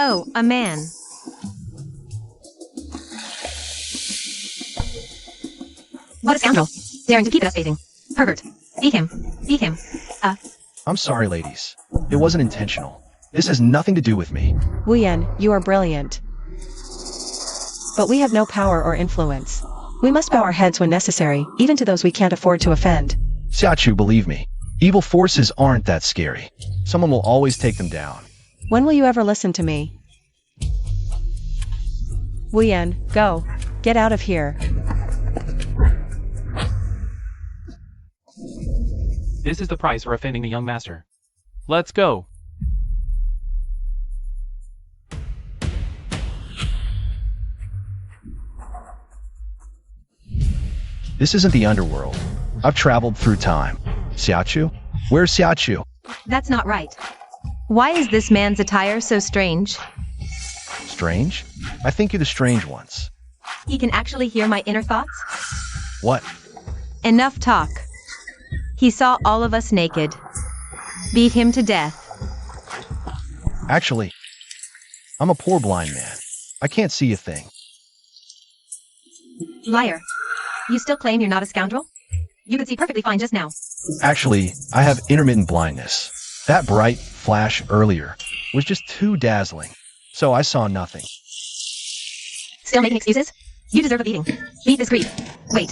Oh, a man. What a scoundrel. Daring to keep it us bathing. Pervert. Beat him. Beat him. I'm sorry, ladies. It wasn't intentional. This has nothing to do with me. Wuyen, you are brilliant. But we have no power or influence. We must bow our heads when necessary, even to those we can't afford to offend. Xiachu, believe me. Evil forces aren't that scary. Someone will always take them down. When will you ever listen to me? Wuyen, go. Get out of here. This is the price for offending the young master. Let's go. This isn't the underworld. I've traveled through time. Xiachu? Where's Xiachu? That's not right. Why is this man's attire so strange? Strange? I think you're the strange ones. He can actually hear my inner thoughts? What? Enough talk. He saw all of us naked. Beat him to death. Actually, I'm a poor blind man. I can't see a thing. Liar. You still claim you're not a scoundrel? You could see perfectly fine just now. Actually, I have intermittent blindness. That bright flash earlier was just too dazzling, so I saw nothing. Still making excuses? You deserve a beating. Beat this creep. Wait.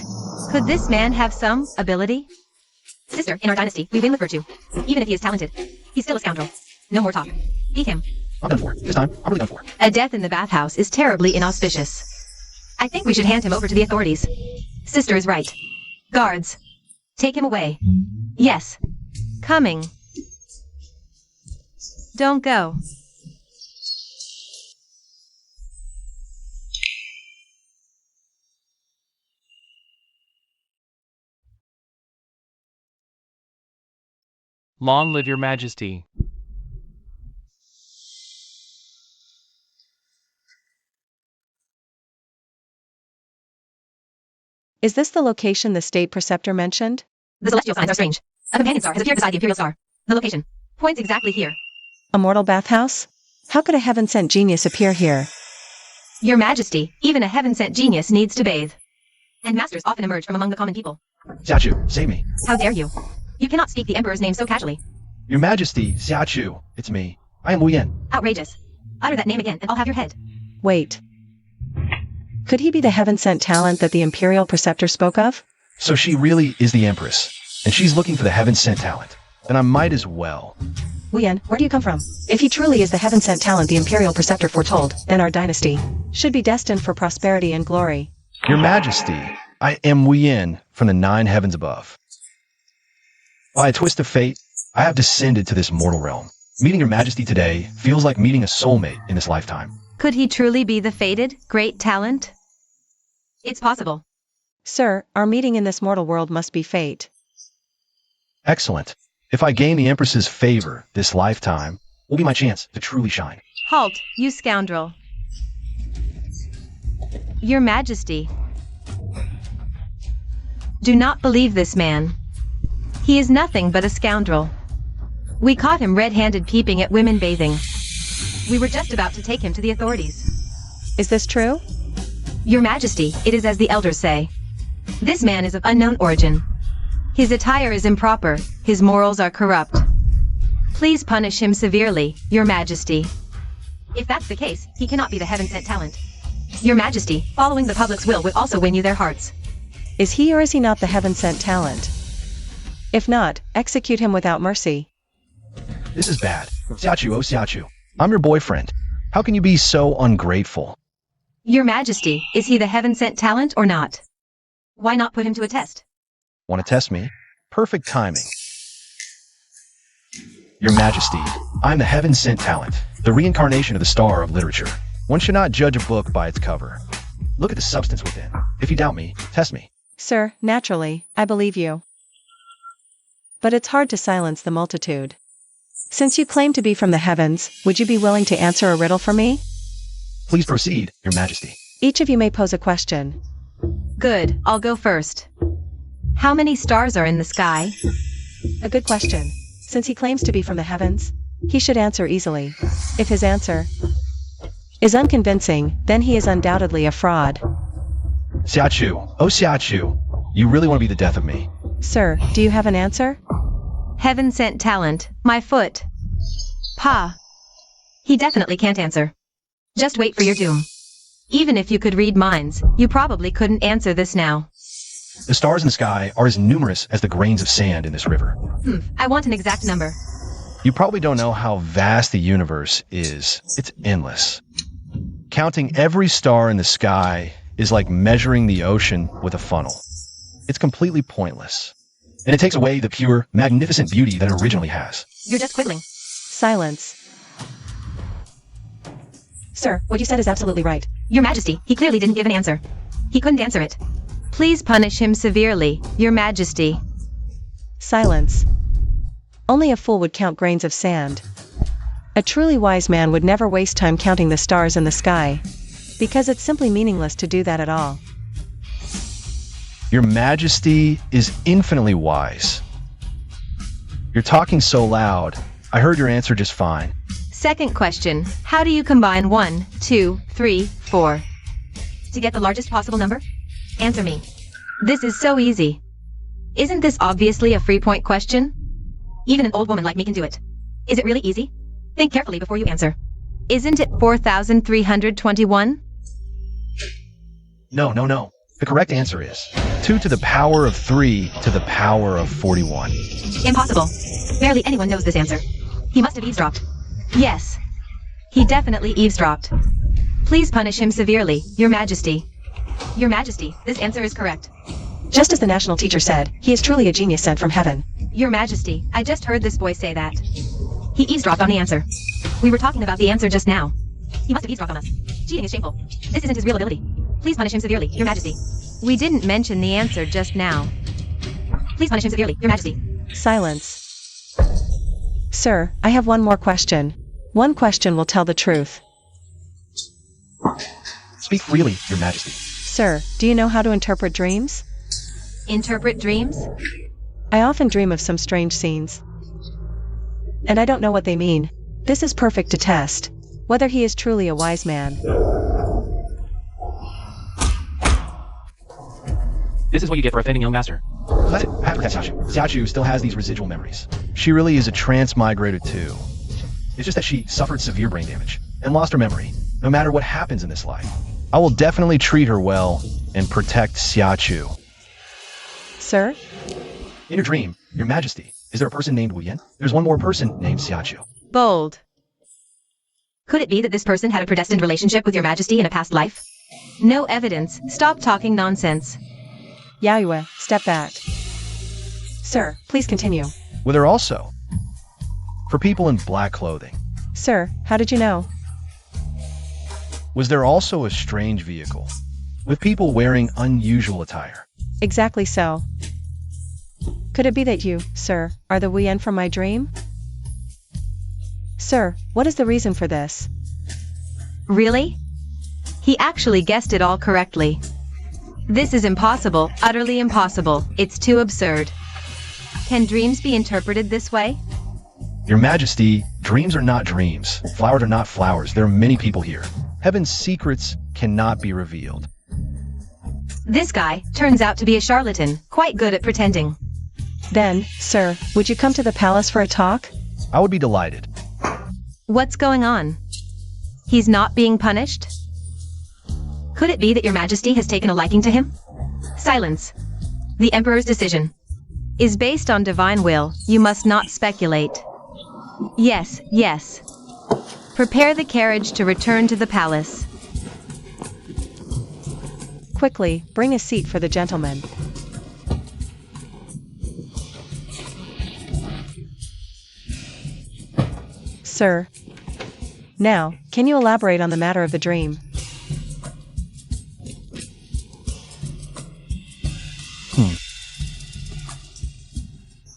Could this man have some ability? Sister, in our dynasty, we win with virtue. Even if he is talented, he's still a scoundrel. No more talk. Beat him. I'm done for. This time, I'm really done for. A death in the bathhouse is terribly inauspicious. I think we should hand him over to the authorities. Sister is right. Guards. Take him away. Yes. Coming. Don't go. Long live your majesty. Is this the location the state preceptor mentioned? The celestial signs are strange. A companion star has appeared beside the imperial star. The location points exactly here. A mortal bathhouse? How could a heaven-sent genius appear here? Your Majesty, even a heaven-sent genius needs to bathe. And masters often emerge from among the common people. Xiachu, save me. How dare you? You cannot speak the Emperor's name so casually. Your Majesty, Xiachu, it's me. I am Wuyen. Outrageous. Utter that name again and I'll have your head. Wait. Could he be the heaven-sent talent that the imperial preceptor spoke of? So she really is the Empress, and she's looking for the heaven-sent talent. Then I might as well. Wuyen, where do you come from? If he truly is the heaven-sent talent the imperial preceptor foretold, then our dynasty should be destined for prosperity and glory. Your Majesty, I am Wuyen from the 9 heavens above. By a twist of fate, I have descended to this mortal realm. Meeting Your Majesty today feels like meeting a soulmate in this lifetime. Could he truly be the fated, great talent? It's possible. Sir, our meeting in this mortal world must be fate. Excellent. If I gain the Empress's favor this lifetime, will be my chance to truly shine. Halt, you scoundrel. Your Majesty. Do not believe this man. He is nothing but a scoundrel. We caught him red-handed peeping at women bathing. We were just about to take him to the authorities. Is this true? Your Majesty, it is as the elders say. This man is of unknown origin. His attire is improper, his morals are corrupt. Please punish him severely, Your Majesty. If that's the case, he cannot be the heaven-sent talent. Your Majesty, following the public's will would also win you their hearts. Is he or is he not the heaven-sent talent? If not, execute him without mercy. This is bad. Xiachu, oh Xiachu. I'm your boyfriend. How can you be so ungrateful? Your Majesty, is he the heaven-sent talent or not? Why not put him to a test? Want to test me? Perfect timing. Your Majesty, I'm the heaven-sent talent, the reincarnation of the star of literature. One should not judge a book by its cover. Look at the substance within. If you doubt me, test me. Sir, naturally, I believe you. But it's hard to silence the multitude. Since you claim to be from the heavens, would you be willing to answer a riddle for me? Please proceed, Your Majesty. Each of you may pose a question. Good, I'll go first. How many stars are in the sky? A good question. Since he claims to be from the heavens, he should answer easily. If his answer is unconvincing, then he is undoubtedly a fraud. Xiachu, oh Xiachu, you really want to be the death of me. Sir, do you have an answer? Heaven sent talent, my foot. Pa. He definitely can't answer. Just wait for your doom. Even if you could read minds, you probably couldn't answer this now. The stars in the sky are as numerous as the grains of sand in this river. I want an exact number. You probably don't know how vast the universe is. It's endless. Counting every star in the sky is like measuring the ocean with a funnel. It's completely pointless. And it takes away the pure, magnificent beauty that it originally has. You're just quibbling. Silence. Sir, what you said is absolutely right. Your Majesty, he clearly didn't give an answer. He couldn't answer it. Please punish him severely, Your Majesty. Silence. Only a fool would count grains of sand. A truly wise man would never waste time counting the stars in the sky, because it's simply meaningless to do that at all. Your Majesty is infinitely wise. You're talking so loud. I heard your answer just fine. Second question, how do you combine 1, 2, 3, 4? To get the largest possible number? Answer me. This is so easy. Isn't this obviously a 3-point question? Even an old woman like me can do it. Is it really easy? Think carefully before you answer. Isn't it 4,321? No. The correct answer is 2 to the power of 3 to the power of 41. Impossible. Barely anyone knows this answer. He must have eavesdropped. Yes. He definitely eavesdropped. Please punish him severely, Your Majesty. Your Majesty, this answer is correct. Just as the national teacher said, he is truly a genius sent from heaven. Your Majesty, I just heard this boy say that. He eavesdropped on the answer. We were talking about the answer just now. He must have eavesdropped on us. Cheating is shameful. This isn't his real ability. Please punish him severely, Your Majesty. We didn't mention the answer just now. Please punish him severely, Your Majesty. Silence. Sir, I have one more question. One question will tell the truth. Speak freely, Your Majesty. Sir, do you know how to interpret dreams? Interpret dreams? I often dream of some strange scenes. And I don't know what they mean. This is perfect to test whether he is truly a wise man. This is what you get for offending young master. That's it. I have to protect Xiachu. Xiachu still has these residual memories. She really is a transmigrator too. It's just that she suffered severe brain damage and lost her memory, no matter what happens in this life. I will definitely treat her well and protect Xiachu. Sir? In your dream, Your Majesty, is there a person named Wu Yan? There's one more person named Xiachu. Bold. Could it be that this person had a predestined relationship with Your Majesty in a past life? No evidence. Stop talking nonsense. Yaoyue, step back. Sir, please continue. Were there also for people in black clothing? Sir, how did you know? Was there also a strange vehicle with people wearing unusual attire? Exactly so. Could it be that you, sir, are the Wu Yan from my dream? Sir, what is the reason for this? Really? He actually guessed it all correctly. This is impossible, utterly impossible. It's too absurd. Can dreams be interpreted this way? Your Majesty, dreams are not dreams. Flowers are not flowers. There are many people here. Heaven's secrets cannot be revealed. This guy turns out to be a charlatan, quite good at pretending. Then, sir, would you come to the palace for a talk? I would be delighted. What's going on? He's not being punished? Could it be that Your Majesty has taken a liking to him? Silence. The Emperor's decision is based on divine will. You must not speculate. Yes, yes. Prepare the carriage to return to the palace. Quickly, bring a seat for the gentleman. Sir. Now, can you elaborate on the matter of the dream?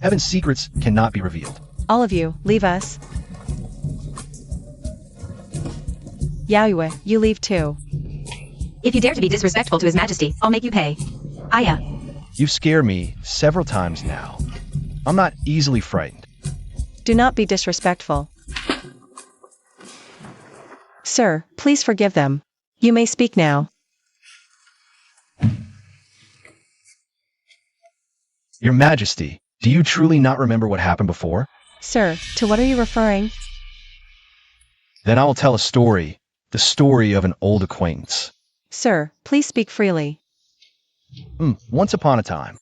Heaven's secrets cannot be revealed. All of you, leave us. Yaoyue, you leave too. If you dare to be disrespectful to His Majesty, I'll make you pay. Aya. You've scared me several times now. I'm not easily frightened. Do not be disrespectful. Sir, please forgive them. You may speak now. Your Majesty, do you truly not remember what happened before? Sir, to what are you referring? Then I will tell a story, the story of an old acquaintance. Sir, please speak freely. Once upon a time,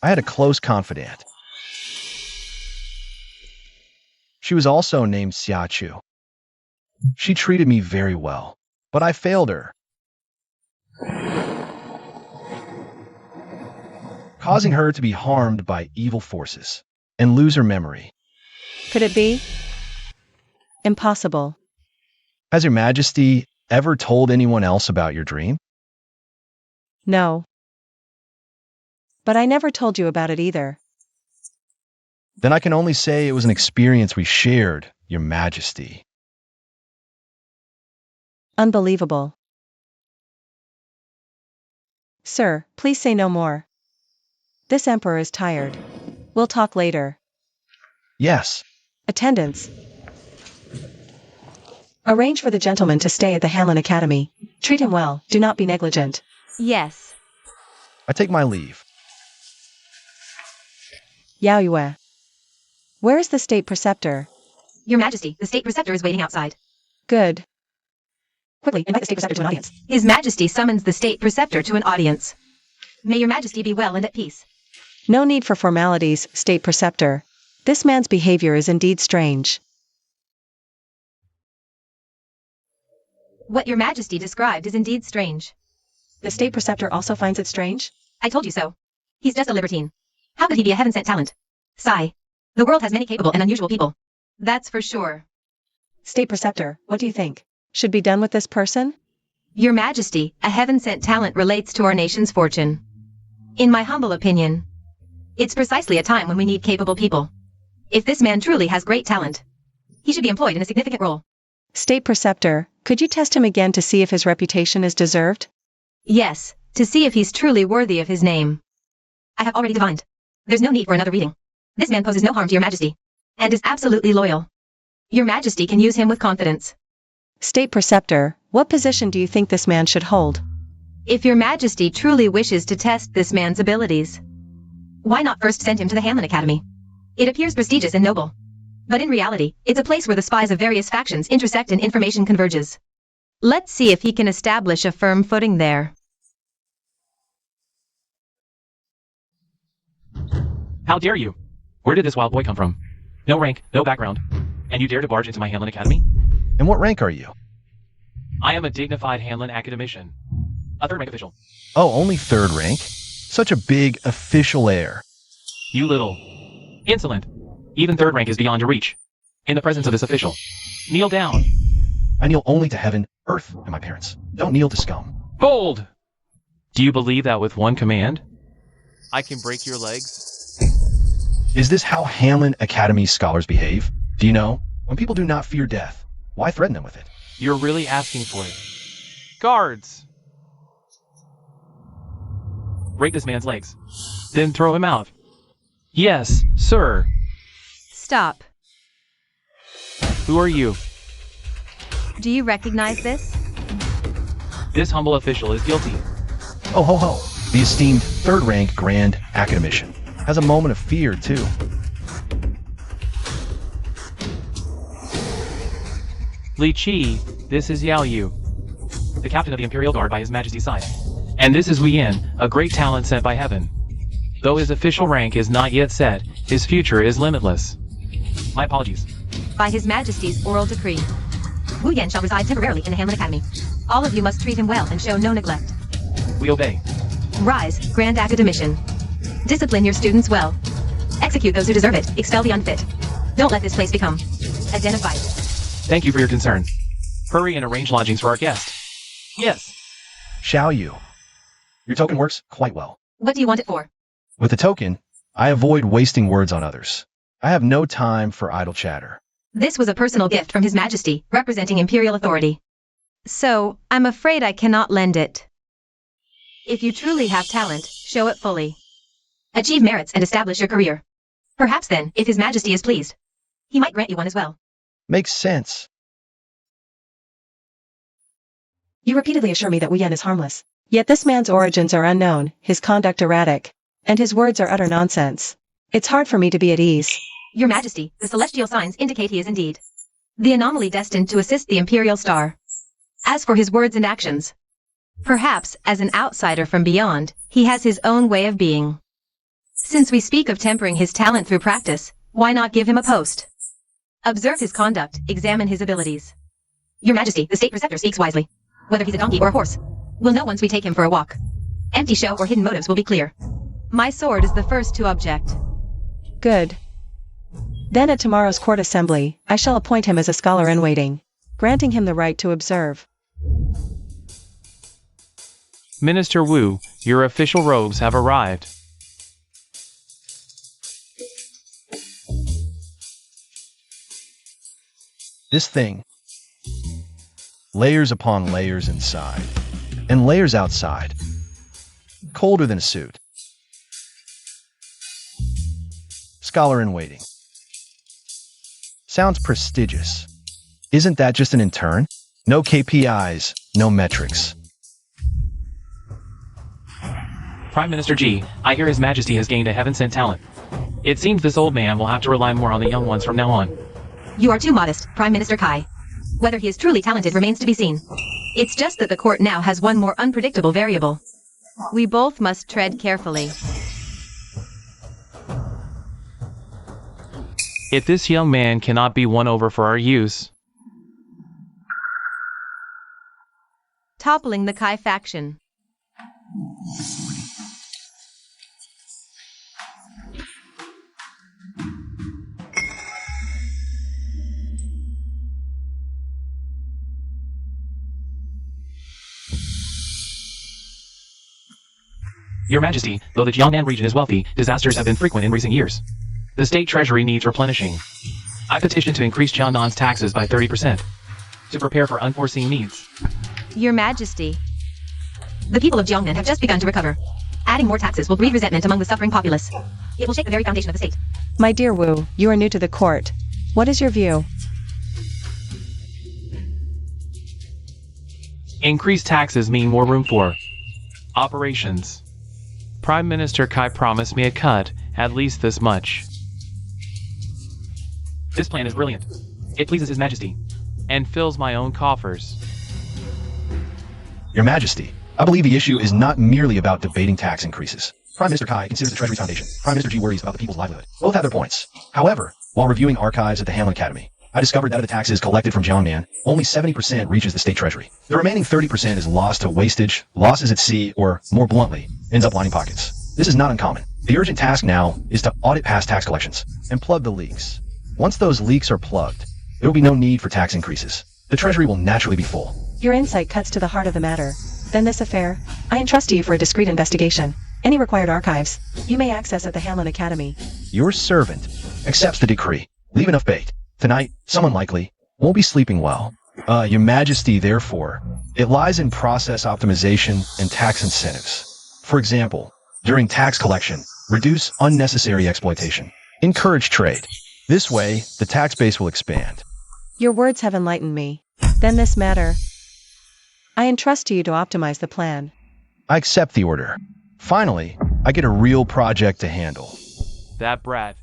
I had a close confidant. She was also named Xiachu. She treated me very well, but I failed her, causing her to be harmed by evil forces and lose her memory. Could it be? Impossible. Has Your Majesty ever told anyone else about your dream? No. But I never told you about it either. Then I can only say it was an experience we shared, Your Majesty. Unbelievable. Sir, please say no more. This emperor is tired. We'll talk later. Yes. Attendance. Arrange for the gentleman to stay at the Hanlon Academy. Treat him well, do not be negligent. Yes. I take my leave. Yaoyue. Where is the state preceptor? Your Majesty, the state preceptor is waiting outside. Good. Quickly, invite the state preceptor to an audience. His Majesty summons the state preceptor to an audience. May Your Majesty be well and at peace. No need for formalities, state preceptor. This man's behavior is indeed strange. What Your Majesty described is indeed strange. The state preceptor also finds it strange? I told you so. He's just a libertine. How could he be a heaven-sent talent? Sigh. The world has many capable and unusual people. That's for sure. State preceptor, what do you think? Should be done with this person? Your Majesty, a heaven-sent talent relates to our nation's fortune. In my humble opinion, it's precisely a time when we need capable people. If this man truly has great talent, he should be employed in a significant role. State preceptor, could you test him again to see if his reputation is deserved? Yes, to see if he's truly worthy of his name. I have already divined. There's no need for another reading. This man poses no harm to Your Majesty, and is absolutely loyal. Your Majesty can use him with confidence. State preceptor, what position do you think this man should hold? If Your Majesty truly wishes to test this man's abilities, why not first send him to the Hanlon Academy? It appears prestigious and noble. But in reality, it's a place where the spies of various factions intersect and information converges. Let's see if he can establish a firm footing there. How dare you? Where did this wild boy come from? No rank, no background. And you dare to barge into my Hanlon Academy? And what rank are you? I am a dignified Hanlon academician. A third rank official. Oh, only third rank? Such a big official air. You little insolent. Even third rank is beyond your reach. In the presence of this official. Kneel down. I kneel only to heaven, earth, and my parents. Don't kneel to scum. Hold! Do you believe that with one command, I can break your legs? Is this how Hanlon Academy scholars behave? Do you know? When people do not fear death, why threaten them with it? You're really asking for it. Guards! Break this man's legs. Then throw him out. Yes, sir. Stop. Who are you? Do you recognize this? This humble official is guilty. Oh ho ho, the esteemed third rank grand academician has a moment of fear too. Li Qi, this is Yao Yu, the captain of the Imperial Guard by His Majesty's side. And this is Wei Yin, a great talent sent by heaven. Though his official rank is not yet set, his future is limitless. My apologies. By His Majesty's oral decree, Wu Yan shall reside temporarily in the Hanlon Academy. All of you must treat him well and show no neglect. We obey. Rise, Grand Academician. Discipline your students well. Execute those who deserve it, expel the unfit. Don't let this place become a den of vice. Thank you for your concern. Hurry and arrange lodgings for our guest. Yes. Shall you? Your token works quite well. What do you want it for? With the token, I avoid wasting words on others. I have no time for idle chatter. This was a personal gift from His Majesty, representing imperial authority. So, I'm afraid I cannot lend it. If you truly have talent, show it fully. Achieve merits and establish your career. Perhaps then, if His Majesty is pleased, he might grant you one as well. Makes sense. You repeatedly assure me that Wu Yan is harmless. Yet this man's origins are unknown, his conduct erratic, and his words are utter nonsense. It's hard for me to be at ease. Your Majesty, the celestial signs indicate he is indeed the anomaly destined to assist the imperial star. As for his words and actions, perhaps, as an outsider from beyond, he has his own way of being. Since we speak of tempering his talent through practice, why not give him a post? Observe his conduct, examine his abilities. Your Majesty, the state preceptor speaks wisely. Whether he's a donkey or a horse, we'll know once we take him for a walk. Empty show or hidden motives will be clear. My sword is the first to object. Good. Then at tomorrow's court assembly, I shall appoint him as a scholar-in-waiting, granting him the right to observe. Minister Wu, your official robes have arrived. This thing. Layers upon layers inside, and layers outside. Colder than a suit. Scholar in waiting. Sounds prestigious. Isn't that just an intern? No KPIs, no metrics. Prime Minister Ji, I hear His Majesty has gained a heaven-sent talent. It seems this old man will have to rely more on the young ones from now on. You are too modest, Prime Minister Kai. Whether he is truly talented remains to be seen. It's just that the court now has one more unpredictable variable. We both must tread carefully. If this young man cannot be won over for our use, Toppling the Kai faction. Your Majesty, though the Jiangnan region is wealthy, disasters have been frequent in recent years. The state treasury needs replenishing. I petition to increase Jiangnan's taxes by 30% to prepare for unforeseen needs. Your Majesty. The people of Jiangnan have just begun to recover. Adding more taxes will breed resentment among the suffering populace. It will shake the very foundation of the state. My dear Wu, you are new to the court. What is your view? Increased taxes mean more room for operations. Prime Minister Kai promised me a cut, at least this much. This plan is brilliant. It pleases His Majesty, and fills my own coffers. Your Majesty, I believe the issue is not merely about debating tax increases. Prime Minister Kai considers the Treasury's foundation. Prime Minister Ji worries about the people's livelihood. Both have their points. However, while reviewing archives at the Hamlin Academy, I discovered that of the taxes collected from Jiangnan, only 70% reaches the state treasury. The remaining 30% is lost to wastage, losses at sea, or, more bluntly, ends up lining pockets. This is not uncommon. The urgent task now is to audit past tax collections and plug the leaks. Once those leaks are plugged, there will be no need for tax increases. The treasury will naturally be full. Your insight cuts to the heart of the matter. Then this affair, I entrust to you for a discreet investigation. Any required archives, you may access at the Hamlin Academy. Your servant accepts the decree. Leave enough bait. Tonight, someone likely won't be sleeping well. Your Majesty, therefore, it lies in process optimization and tax incentives. For example, during tax collection, reduce unnecessary exploitation. Encourage trade. This way, the tax base will expand. Your words have enlightened me. Then this matter, I entrust to you to optimize the plan. I accept the order. Finally, I get a real project to handle. That brat.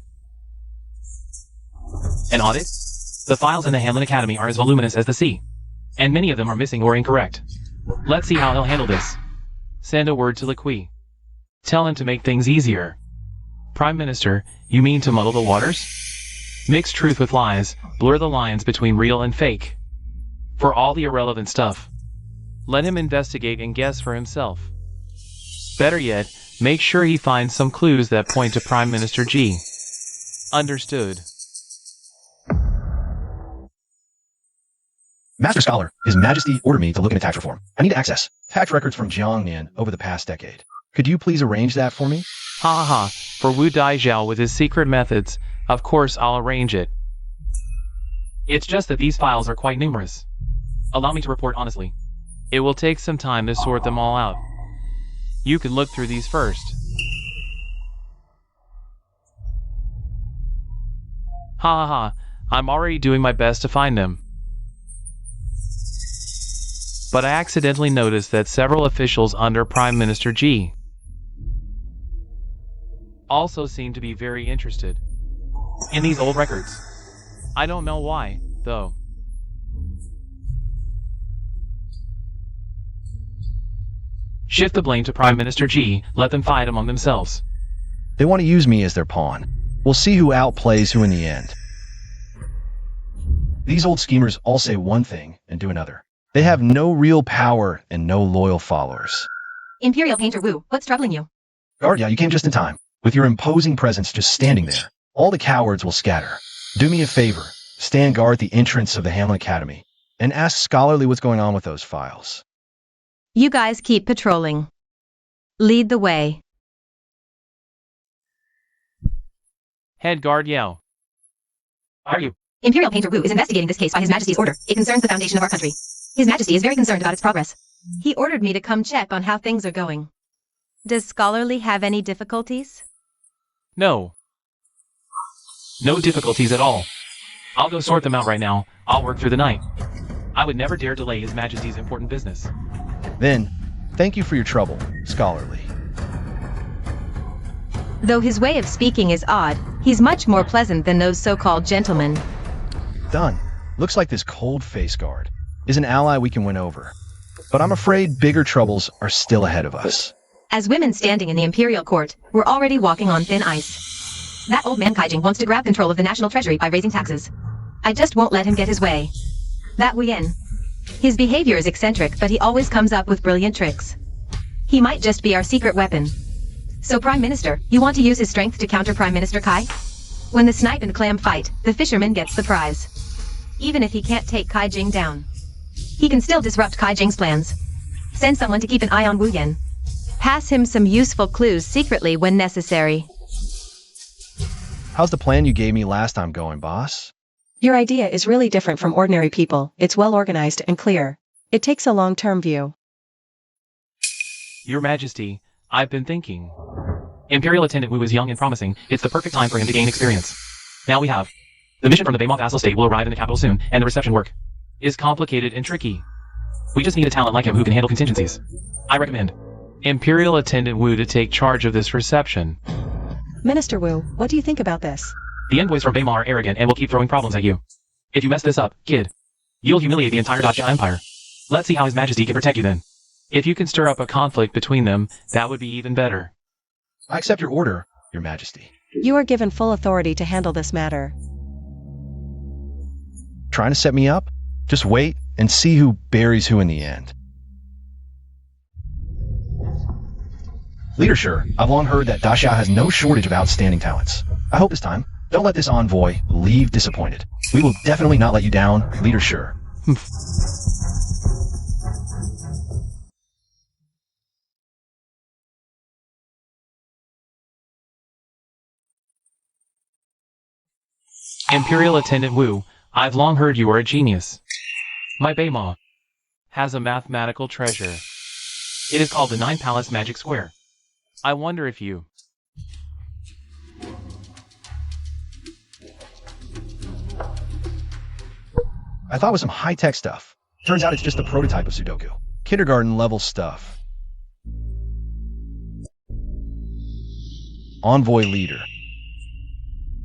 An audit? The files in the Hamlin Academy are as voluminous as the sea, and many of them are missing or incorrect. Let's see how he'll handle this. Send a word to Liqui. Tell him to make things easier. Prime Minister, you mean to muddle the waters? Mix truth with lies, blur the lines between real and fake. For all the irrelevant stuff. Let him investigate and guess for himself. Better yet, make sure he finds some clues that point to Prime Minister Ji. Understood. Master Scholar, His Majesty ordered me to look into tax reform. I need to access tax records from Jiangnan over the past decade. Could you please arrange that for me? Ha ha ha, for Wu Daijiao with his secret methods, Of course I'll arrange it. It's just that these files are quite numerous. Allow me to report honestly. It will take some time to sort them all out. You can look through these first. Ha ha ha, I'm already doing my best to find them. But I accidentally noticed that several officials under Prime Minister G also seem to be very interested in these old records. I don't know why, though. Shift the blame to Prime Minister G, let them fight among themselves. They want to use me as their pawn. We'll see who outplays who in the end. These old schemers all say one thing and do another. They have no real power and no loyal followers. Imperial Painter Wu, what's troubling you? Guard, yeah, you came just in time. With your imposing presence just standing there, all the cowards will scatter. Do me a favor, stand guard at the entrance of the Hamlin Academy, and ask Scholarly what's going on with those files. You guys keep patrolling. Lead the way. Head guard Yao. Are you? Imperial Painter Wu is investigating this case by His Majesty's order. It concerns the foundation of our country. His Majesty is very concerned about its progress. He ordered me to come check on how things are going. Does Scholarly have any difficulties? No. No difficulties at all. I'll go sort them out right now. I'll work through the night. I would never dare delay His Majesty's important business. Then, thank you for your trouble, Scholarly. Though his way of speaking is odd, he's much more pleasant than those so-called gentlemen. Done. Looks like this cold face guard is an ally we can win over. But I'm afraid bigger troubles are still ahead of us. As women standing in the Imperial Court, we're already walking on thin ice. That old man Kaijing wants to grab control of the national treasury by raising taxes. I just won't let him get his way. That Wien. His behavior is eccentric, but he always comes up with brilliant tricks. He might just be our secret weapon. So Prime Minister, you want to use his strength to counter Prime Minister Kai? When the snipe and clam fight, the fisherman gets the prize. Even if he can't take Kaijing down, he can still disrupt Kaijing's plans. Send someone to keep an eye on Wu Yen. Pass him some useful clues secretly when necessary. How's the plan you gave me last time going, boss? Your idea is really different from ordinary people. It's well organized and clear. It takes a long-term view. Your Majesty, I've been thinking. Imperial Attendant Wu is young and promising. It's the perfect time for him to gain experience. Now we have. The mission from the Baymont vassal state will arrive in the capital soon, and the reception work is complicated and tricky. We just need a talent like him who can handle contingencies. I recommend Imperial Attendant Wu to take charge of this reception. Minister Wu, what do you think about this? The envoys from Baymont are arrogant and will keep throwing problems at you. If you mess this up, kid, you'll humiliate the entire Dacia Empire. Let's see how His Majesty can protect you then. If you can stir up a conflict between them, that would be even better. I accept your order, Your Majesty. You are given full authority to handle this matter. Trying to set me up? Just wait and see who buries who in the end. Leader, sure, I've long heard that Dacia has no shortage of outstanding talents. I hope this time, don't let this envoy leave disappointed. We will definitely not let you down, Leader, sure. Imperial Attendant Wu, I've long heard you are a genius. My Baymont has a mathematical treasure. It is called the Nine Palace Magic Square. I wonder if you... I thought it was some high-tech stuff. Turns out it's just a prototype of Sudoku. Kindergarten-level stuff. Envoy leader.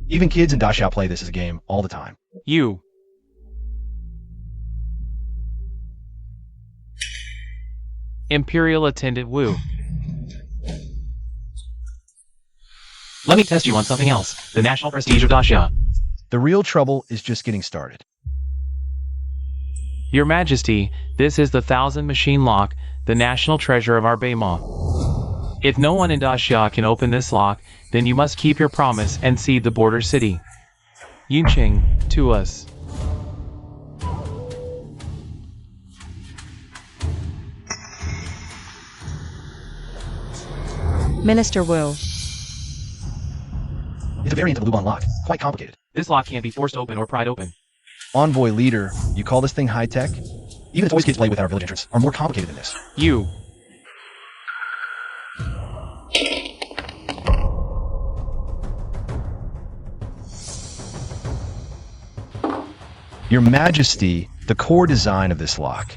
Even kids in Dacia play this as a game all the time. You. Imperial Attendant Wu. Let me test you on something else. The national prestige of Dacia. The real trouble is just getting started. Your Majesty, this is the 1000 machine lock, the national treasure of our Baymont. If no one in Dacia can open this lock, then you must keep your promise and cede the border city, Yunqing, to us. Minister Wu. It's a variant of the Luban lock. Quite complicated. This lock can't be forced open or pried open. Envoy leader, you call this thing high-tech? Even the toys kids play with in our village entrance are more complicated than this. You. Your Majesty, the core design of this lock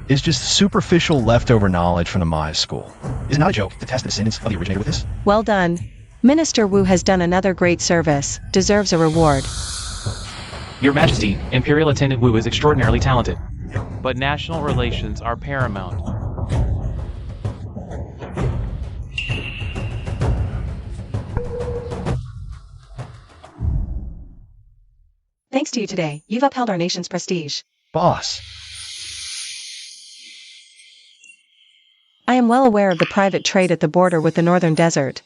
is just superficial leftover knowledge from the Maya school. It's not a joke to test the descendants of the originator with this. Well done. Minister Wu has done another great service, deserves a reward. Your Majesty, Imperial Attendant Wu is extraordinarily talented. But national relations are paramount. Thanks to you today, you've upheld our nation's prestige. Boss, I am well aware of the private trade at the border with the northern desert.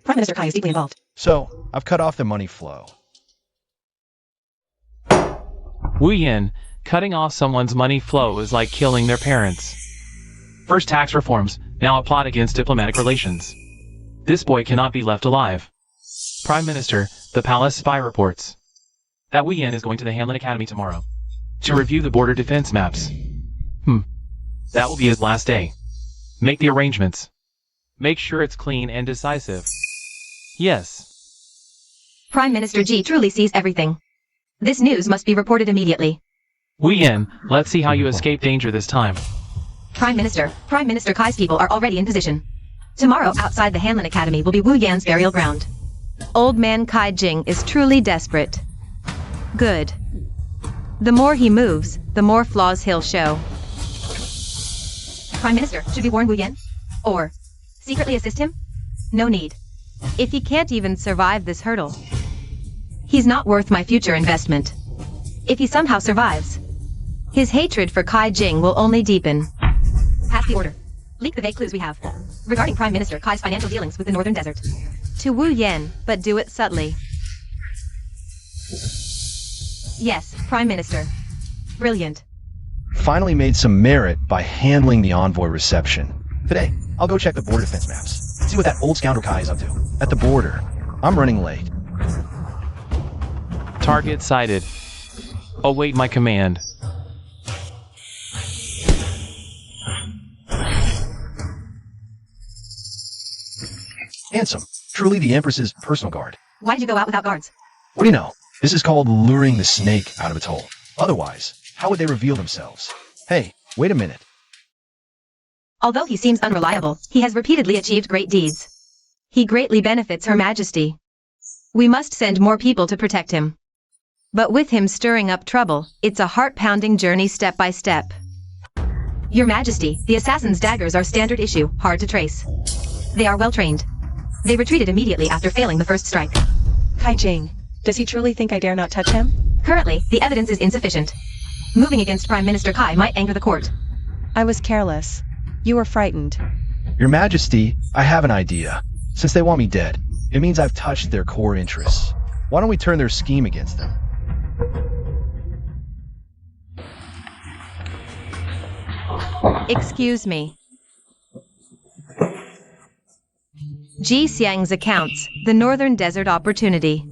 Prime Minister Kai is deeply involved. so I've cut off the money flow. Wu Yin, cutting off someone's money flow is like killing their parents. First tax reforms, now a plot against diplomatic relations. This boy cannot be left alive. Prime Minister, the palace spy reports that Wu Yin is going to the Hamlin Academy tomorrow to review the border defense maps. That will be his last day. Make the arrangements. Make sure it's clean and decisive. Yes. Prime Minister Ji truly sees everything. This news must be reported immediately. Wu Yin, let's see how you escape danger this time. Prime Minister Kai's people are already in position. Tomorrow outside the Hanlin Academy will be Wu Yan's burial ground. Old man Kai Jing is truly desperate. Good. The more he moves, the more flaws he'll show. Prime Minister, should we warn Wu Yan? Or secretly assist him? No need. If he can't even survive this hurdle, he's not worth my future investment. If he somehow survives, his hatred for Kai Jing will only deepen. Pass the order. Leak the vague clues we have regarding Prime Minister Kai's financial dealings with the Northern Desert. To Wu Yan, but do it subtly. Yes, Prime Minister. Brilliant. Finally made some merit by handling the envoy reception. Today, I'll go check the border defense maps. See what that old scoundrel Kai is up to. At the border. I'm running late. Target sighted. Await my command. Handsome. Truly the Empress's personal guard. Why did you go out without guards? What do you know? This is called luring the snake out of its hole. Otherwise, how would they reveal themselves? Hey, wait a minute. Although he seems unreliable, he has repeatedly achieved great deeds. He greatly benefits Her Majesty. We must send more people to protect him. But with him stirring up trouble, it's a heart-pounding journey step by step. Your Majesty, the assassin's daggers are standard issue, hard to trace. They are well trained. They retreated immediately after failing the first strike. Kai Jing, does he truly think I dare not touch him? Currently, the evidence is insufficient. Moving against Prime Minister Kai might anger the court. I was careless. You were frightened. Your Majesty, I have an idea. Since they want me dead, it means I've touched their core interests. Why don't we turn their scheme against them? Excuse me. Ji Xiang's accounts, the Northern Desert Opportunity.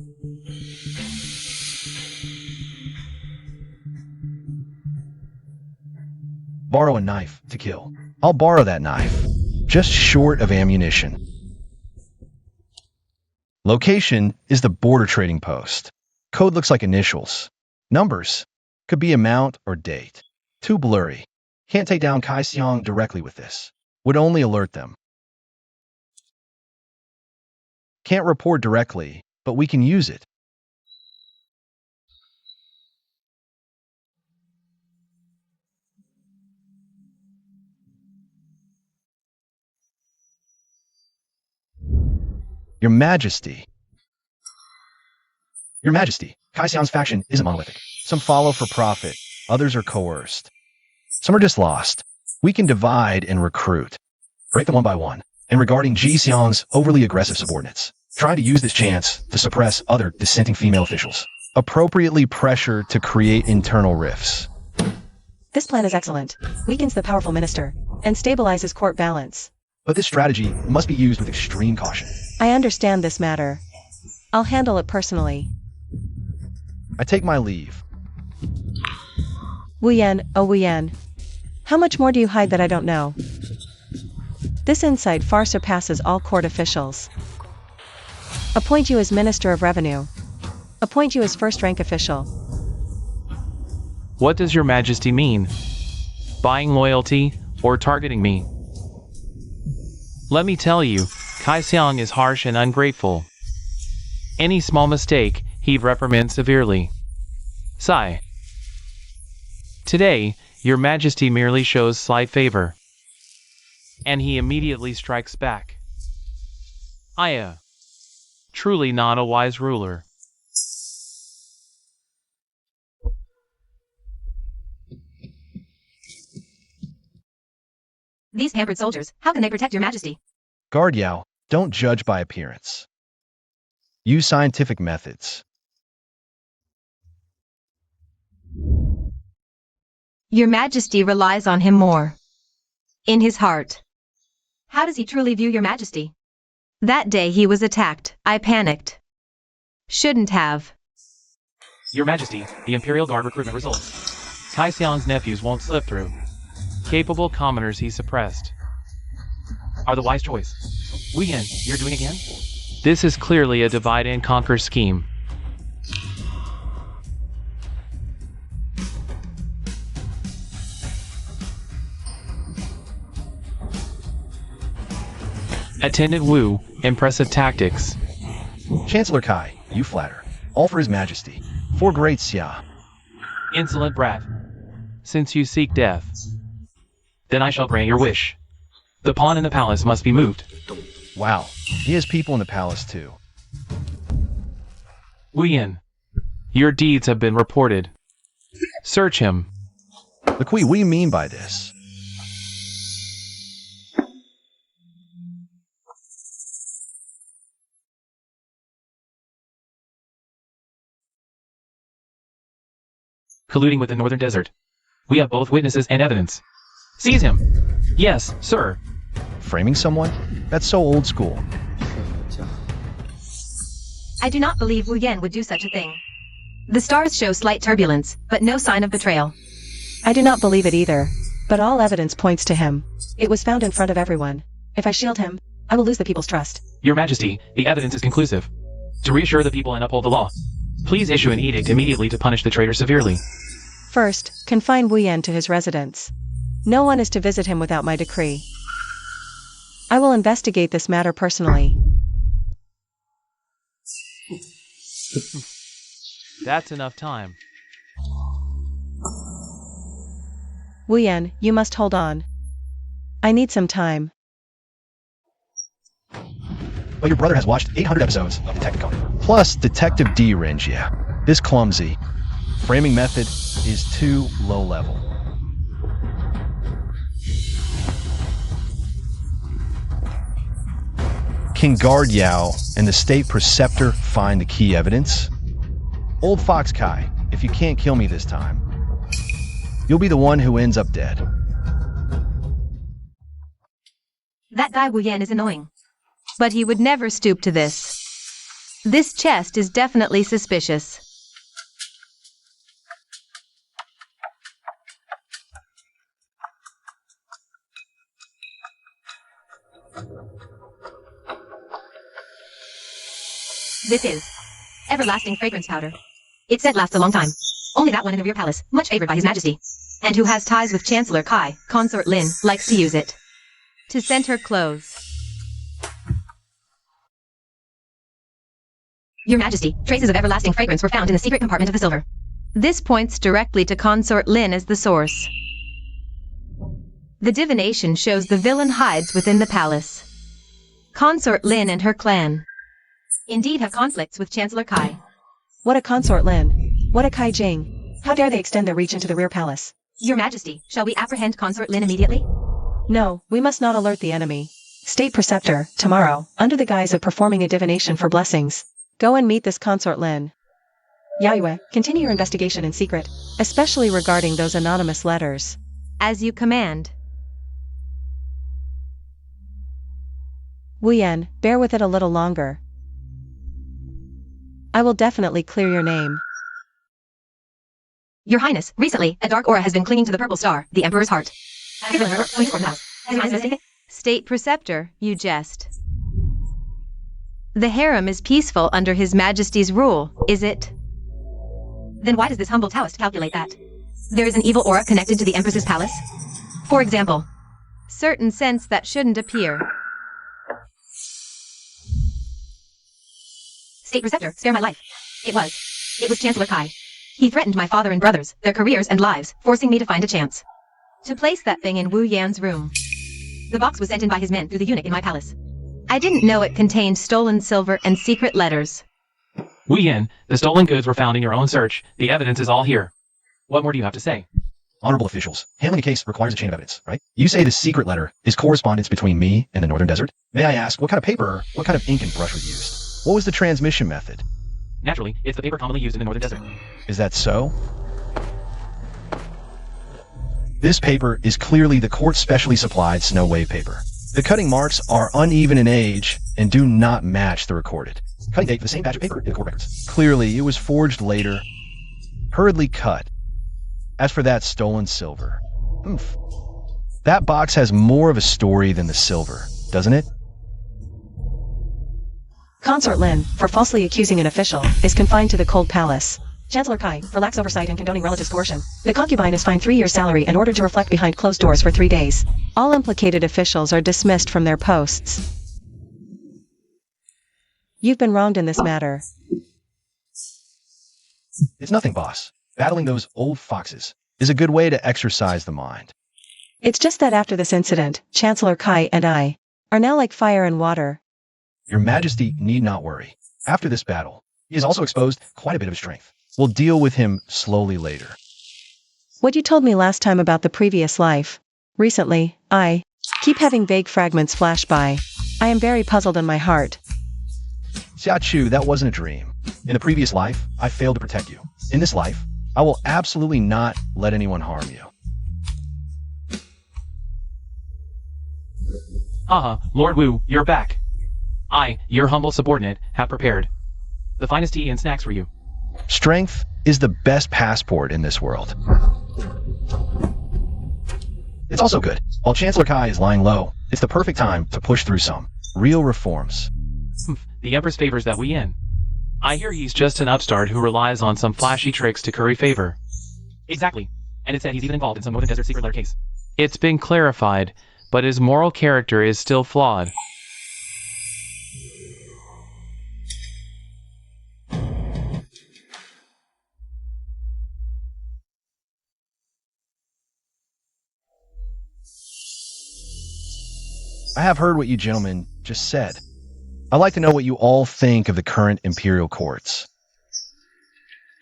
Borrow a knife to kill. I'll borrow that knife. Just short of ammunition. Location is the border trading post. Code looks like initials. Numbers. Could be amount or date. Too blurry. Can't take down Kai Xiang directly with this. Would only alert them. Can't report directly, but we can use it. Your Majesty. Your Majesty, Kai Xiang's faction isn't monolithic. Some follow for profit, others are coerced. Some are just lost. We can divide and recruit. Break them one by one. And regarding Ji Xiang's overly aggressive subordinates, trying to use this chance to suppress other dissenting female officials. Appropriately pressure to create internal rifts. This plan is excellent. Weakens the powerful minister and stabilizes court balance. but this strategy must be used with extreme caution. I understand this matter. I'll handle it personally. I take my leave. Wu Yan, oh Wu Yan. How much more do you hide that I don't know? This insight far surpasses all court officials. Appoint you as Minister of Revenue. Appoint you as first-rank official. What does your majesty mean? Buying loyalty, or targeting me? Let me tell you, Kai Xiang is harsh and ungrateful. Any small mistake, he'd reprimand severely. Sigh. Today, your majesty merely shows slight favor. And he immediately strikes back. Truly not a wise ruler. These pampered soldiers, how can they protect your majesty? Guard Yao, don't judge by appearance. Use scientific methods. Your majesty relies on him more. In his heart. How does he truly view your majesty? That day he was attacked, I panicked. Shouldn't have. Your majesty, the Imperial Guard recruitment results. Kai Xiang's nephews won't slip through. Capable commoners he suppressed. Are the wise choice. Wu Yan, you're doing again? This is clearly a divide and conquer scheme. Attendant Wu, impressive tactics. Chancellor Kai, you flatter. All for his majesty. For great Xia. Insolent brat. Since you seek death, then I shall grant your wish. The pawn in the palace must be moved. Wow, he has people in the palace too. Wu Yan, your deeds have been reported. Search him. Liqui, what do you mean by this? Colluding with the northern desert. We have both witnesses and evidence. Seize him! Yes, sir. Framing someone? That's so old school. I do not believe Wu Yan would do such a thing. The stars show slight turbulence, but no sign of betrayal. I do not believe it either, but all evidence points to him. It was found in front of everyone. If I shield him, I will lose the people's trust. Your Majesty, the evidence is conclusive. To reassure the people and uphold the law, please issue an edict immediately to punish the traitor severely. First, confine Wu Yan to his residence. No one is to visit him without my decree. I will investigate this matter personally. That's enough time. Wu Yan, you must hold on. I need some time. But your brother has watched 800 episodes of Detective Conan. Plus Detective D Rengia. This clumsy framing method is too low level. Can Guard Yao and the State Preceptor find the key evidence? Old Fox Kai, if you can't kill me this time, you'll be the one who ends up dead. That guy Wu Yan is annoying. But he would never stoop to this. This chest is definitely suspicious. This is everlasting fragrance powder. Its scent lasts a long time. Only that one in the rear palace, much favored by His Majesty, and who has ties with Chancellor Kai, Consort Lin, likes to use it to scent her clothes. Your Majesty, traces of everlasting fragrance were found in the secret compartment of the silver. This points directly to Consort Lin as the source. The divination shows the villain hides within the palace. Consort Lin and her clan indeed have conflicts with Chancellor Kai. What a Consort Lin. What a Kai Jing. How dare they extend their reach into the rear palace? Your Majesty, shall we apprehend Consort Lin immediately? No, we must not alert the enemy. State Preceptor, tomorrow, under the guise of performing a divination for blessings, go and meet this Consort Lin. Yayue, continue your investigation in secret, especially regarding those anonymous letters. As you command. Wu Yan, bear with it a little longer. I will definitely clear your name. Your Highness, recently, a dark aura has been clinging to the purple star, the Emperor's heart. State Preceptor, you jest. The harem is peaceful under His Majesty's rule, is it? Then why does this humble Taoist calculate that? There is an evil aura connected to the Empress's palace? For example, certain sense that shouldn't appear. State Preceptor, spare my life. It was Chancellor Kai. He threatened my father and brothers, their careers and lives, forcing me to find a chance to place that thing in Wu Yan's room. The box was sent in by his men through the eunuch in my palace. I didn't know it contained stolen silver and secret letters. Wu Yan, the stolen goods were found in your own search. The evidence is all here. What more do you have to say? Honorable officials, handling a case requires a chain of evidence, right? You say the secret letter is correspondence between me and the Northern Desert. May I ask, what kind of paper, what kind of ink and brush was used? What was the transmission method? Naturally, it's the paper commonly used in the Northern Desert. Is that so? This paper is clearly the court specially supplied snow wave paper. The cutting marks are uneven in age and do not match the recorded cutting date for the same batch of paper in the court records. Clearly, it was forged later, hurriedly cut. As for that stolen silver, that box has more of a story than the silver, doesn't it? Consort Lin, for falsely accusing an official, is confined to the Cold Palace. Chancellor Kai, for lax oversight and condoning relatives' coercion. The concubine is fined 3 years' salary and ordered to reflect behind closed doors for 3 days. All implicated officials are dismissed from their posts. You've been wronged in this matter. It's nothing, boss. Battling those old foxes is a good way to exercise the mind. It's just that after this incident, Chancellor Kai and I are now like fire and water. Your Majesty need not worry. After this battle, he has also exposed quite a bit of strength. We'll deal with him slowly later. What you told me last time about the previous life. Recently, I keep having vague fragments flash by. I am very puzzled in my heart. Xia Chu, that wasn't a dream. In the previous life, I failed to protect you. In this life, I will absolutely not let anyone harm you. Lord Wu, you're back. I, your humble subordinate, have prepared the finest tea and snacks for you. Strength is the best passport in this world. It's also good. While Chancellor Kai is lying low, it's the perfect time to push through some real reforms. The Empress favors that we in. I hear he's just an upstart who relies on some flashy tricks to curry favor. Exactly. And it said he's even involved in some Northern Desert secret letter case. It's been clarified, but his moral character is still flawed. I have heard what you gentlemen just said. I'd like to know what you all think of the current imperial courts.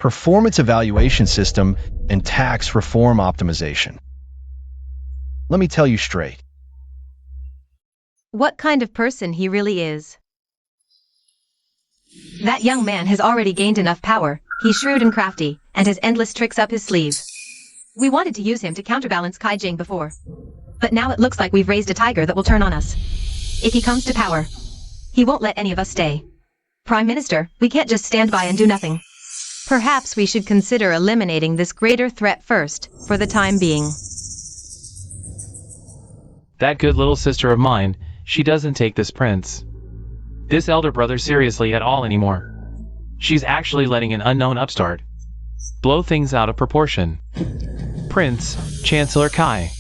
Performance evaluation system and tax reform optimization. Let me tell you straight. What kind of person he really is. That young man has already gained enough power. He's shrewd and crafty, and has endless tricks up his sleeve. We wanted to use him to counterbalance Kai Jing before. But now it looks like we've raised a tiger that will turn on us. If he comes to power, he won't let any of us stay. Prime Minister, we can't just stand by and do nothing. Perhaps we should consider eliminating this greater threat first, for the time being. That good little sister of mine, she doesn't take this prince, this elder brother, seriously at all anymore. She's actually letting an unknown upstart blow things out of proportion. Prince Chancellor Kai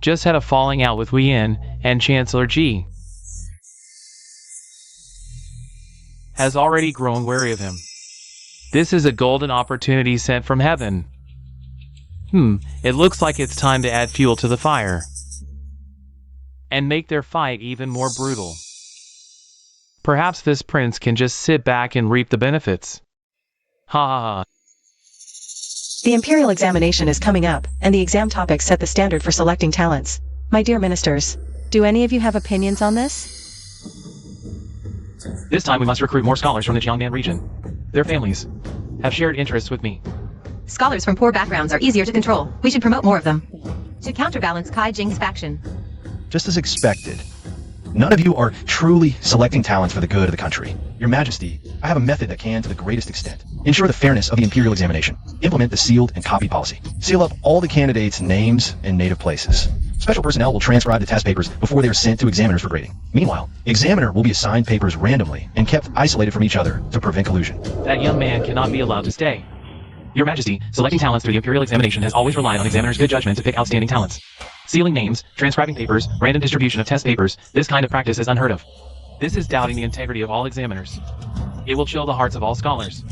just had a falling out with Wei Yin, and Chancellor Ji has already grown wary of him. This is a golden opportunity sent from heaven. It looks like it's time to add fuel to the fire and make their fight even more brutal. Perhaps this prince can just sit back and reap the benefits. Ha ha ha. The imperial examination is coming up, and the exam topics set the standard for selecting talents. My dear ministers, do any of you have opinions on this? This time we must recruit more scholars from the Jiangnan region. Their families have shared interests with me. Scholars from poor backgrounds are easier to control. We should promote more of them to counterbalance Kai Jing's faction. Just as expected. None of you are truly selecting talents for the good of the country. Your Majesty, I have a method that can, to the greatest extent, ensure the fairness of the imperial examination. Implement the sealed and copied policy. Seal up all the candidates' names and native places. Special personnel will transcribe the test papers before they are sent to examiners for grading. Meanwhile, examiner will be assigned papers randomly and kept isolated from each other to prevent collusion. That young man cannot be allowed to stay. Your Majesty, selecting talents through the imperial examination has always relied on examiners' good judgment to pick outstanding talents. Sealing names, transcribing papers, random distribution of test papers, this kind of practice is unheard of. This is doubting the integrity of all examiners. It will chill the hearts of all scholars.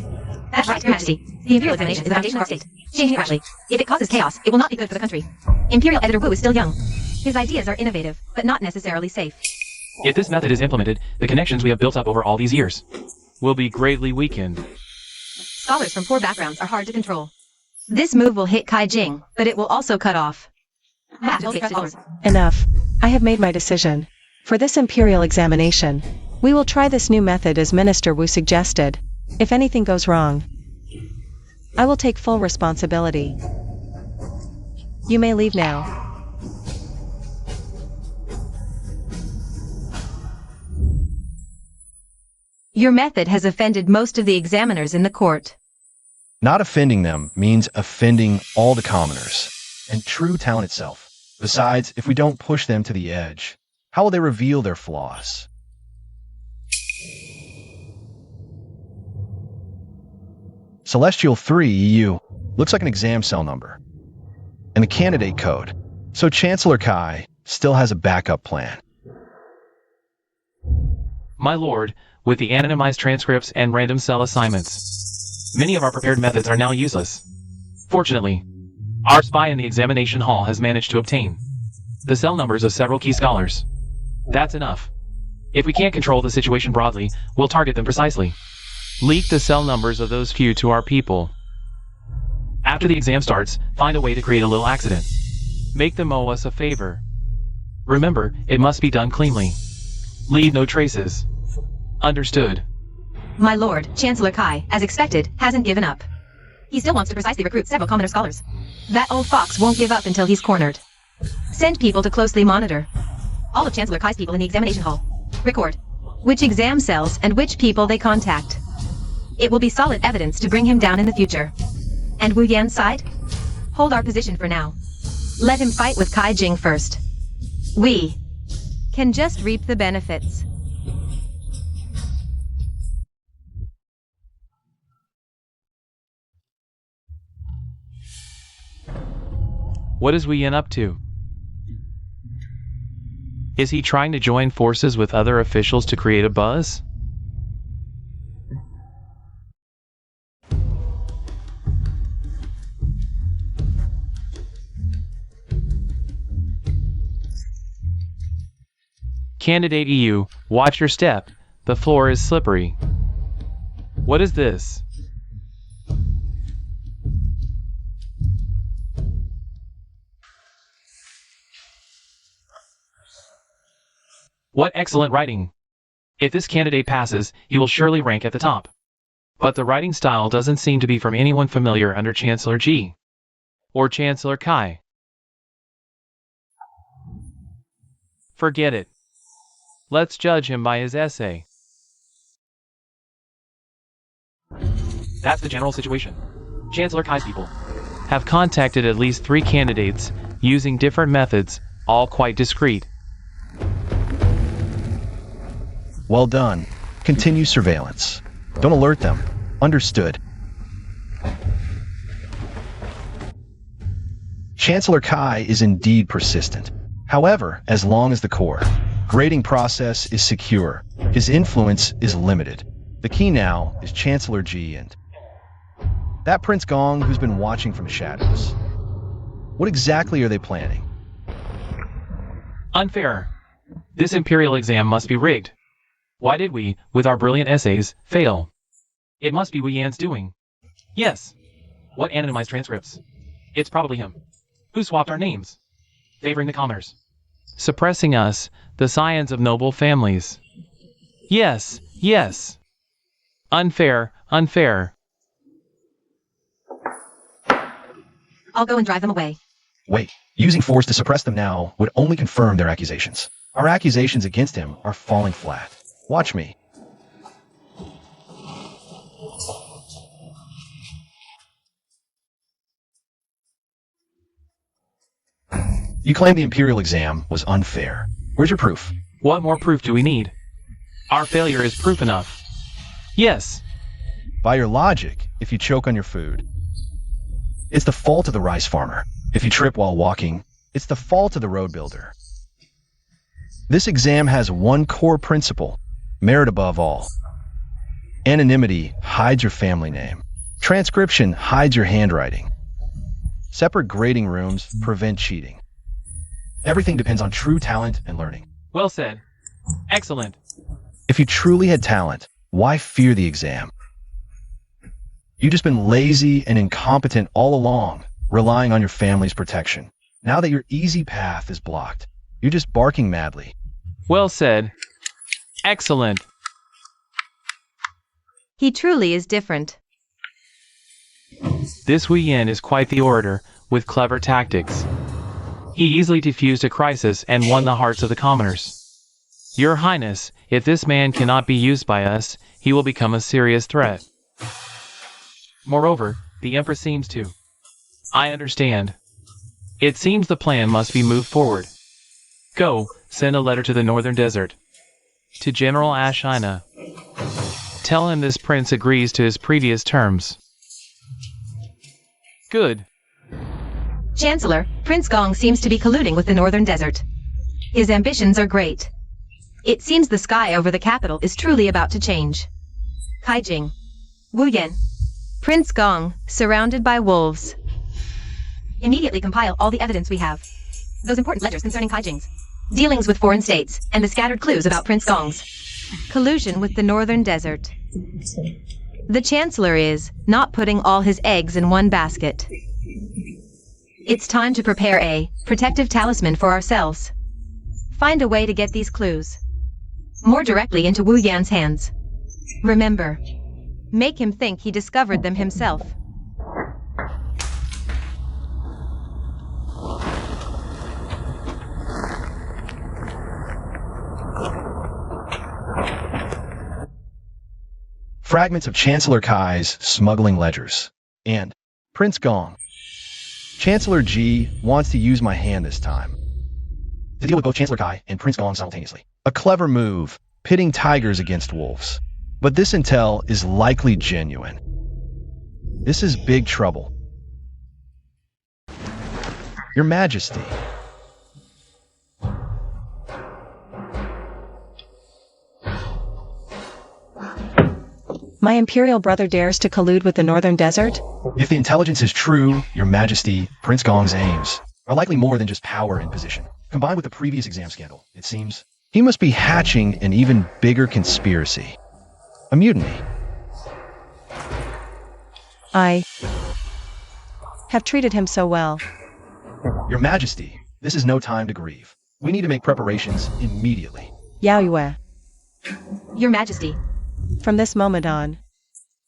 That's right, Your Majesty. The imperial examination is the foundation of our state. Changing it rashly. If it causes chaos, it will not be good for the country. Imperial Editor Wu is still young. His ideas are innovative, but not necessarily safe. If this method is implemented, the connections we have built up over all these years will be greatly weakened. Scholars from poor backgrounds are hard to control. This move will hit Kai Jing, but it will also cut off. Enough. I have made my decision. For this imperial examination, we will try this new method as Minister Wu suggested. If anything goes wrong, I will take full responsibility. You may leave now. Your method has offended most of the examiners in the court. Not offending them means offending all the commoners and true talent itself. Besides, if we don't push them to the edge, how will they reveal their flaws? Celestial 3 EU looks like an exam cell number and the candidate code, so Chancellor Kai still has a backup plan. My lord, with the anonymized transcripts and random cell assignments, many of our prepared methods are now useless. Fortunately, our spy in the examination hall has managed to obtain the cell numbers of several key scholars. That's enough. If we can't control the situation broadly, we'll target them precisely. Leak the cell numbers of those few to our people. After the exam starts, find a way to create a little accident. Make them owe us a favor. Remember, it must be done cleanly. Leave no traces. Understood. My lord, Chancellor Kai, as expected, hasn't given up. He still wants to precisely recruit several commoner scholars. That old fox won't give up until he's cornered. Send people to closely monitor all of Chancellor Kai's people in the examination hall. Record which exam cells and which people they contact. It will be solid evidence to bring him down in the future. And Wu Yan's side? Hold our position for now. Let him fight with Kai Jing first. We can just reap the benefits. What is Wu Yan up to? Is he trying to join forces with other officials to create a buzz? Candidate EU, watch your step. The floor is slippery. What is this? What excellent writing! If this candidate passes, he will surely rank at the top. But the writing style doesn't seem to be from anyone familiar under Chancellor Ji or Chancellor Kai. Forget it. Let's judge him by his essay. That's the general situation. Chancellor Kai's people have contacted at least 3 candidates using different methods, all quite discreet. Well done. Continue surveillance. Don't alert them. Understood. Chancellor Kai is indeed persistent. However, as long as the core grading process is secure, his influence is limited. The key now is Chancellor Ji and that Prince Gong who's been watching from the shadows. What exactly are they planning? Unfair. This imperial exam must be rigged. Why did we, with our brilliant essays, fail? It must be Wu Yan's doing. Yes. What anonymized transcripts? It's probably him. Who swapped our names? Favoring the commoners. Suppressing us, the scions of noble families. Yes, yes. Unfair, unfair. I'll go and drive them away. Wait, using force to suppress them now would only confirm their accusations. Our accusations against him are falling flat. Watch me. You claim the imperial exam was unfair. Where's your proof? What more proof do we need? Our failure is proof enough. Yes. By your logic, if you choke on your food, it's the fault of the rice farmer. If you trip while walking, it's the fault of the road builder. This exam has one core principle: merit above all. Anonymity hides your family name. Transcription hides your handwriting. Separate grading rooms prevent cheating. Everything depends on true talent and learning. Well said. Excellent. If you truly had talent, why fear the exam? You've just been lazy and incompetent all along, relying on your family's protection. Now that your easy path is blocked, you're just barking madly. Well said. Excellent. He truly is different. This Wu Yin is quite the orator, with clever tactics. He easily defused a crisis and won the hearts of the commoners. Your Highness, if this man cannot be used by us, he will become a serious threat. Moreover, the Empress seems to. I understand. It seems the plan must be moved forward. Go, send a letter to the Northern Desert. To General Ashina. Tell him this prince agrees to his previous terms. Good. Chancellor, Prince Gong seems to be colluding with the Northern Desert. His ambitions are great. It seems the sky over the capital is truly about to change. Kaijing. Wu Yan. Prince Gong, surrounded by wolves. Immediately compile all the evidence we have. Those important ledgers concerning Kaijing's dealings with foreign states, and the scattered clues about Prince Gong's collusion with the Northern Desert. The Chancellor is not putting all his eggs in one basket. It's time to prepare a protective talisman for ourselves. Find a way to get these clues more directly into Wu Yan's hands. Remember, make him think he discovered them himself. Fragments of Chancellor Kai's smuggling ledgers. And Prince Gong. Chancellor Ji wants to use my hand this time to deal with both Chancellor Kai and Prince Gong simultaneously. A clever move, pitting tigers against wolves. But this intel is likely genuine. This is big trouble. Your Majesty. My imperial brother dares to collude with the Northern Desert? If the intelligence is true, Your Majesty, Prince Gong's aims are likely more than just power and position. Combined with the previous exam scandal, it seems he must be hatching an even bigger conspiracy. A mutiny. I have treated him so well. Your Majesty, this is no time to grieve. We need to make preparations immediately. Yao Yue. Your Majesty. From this moment on,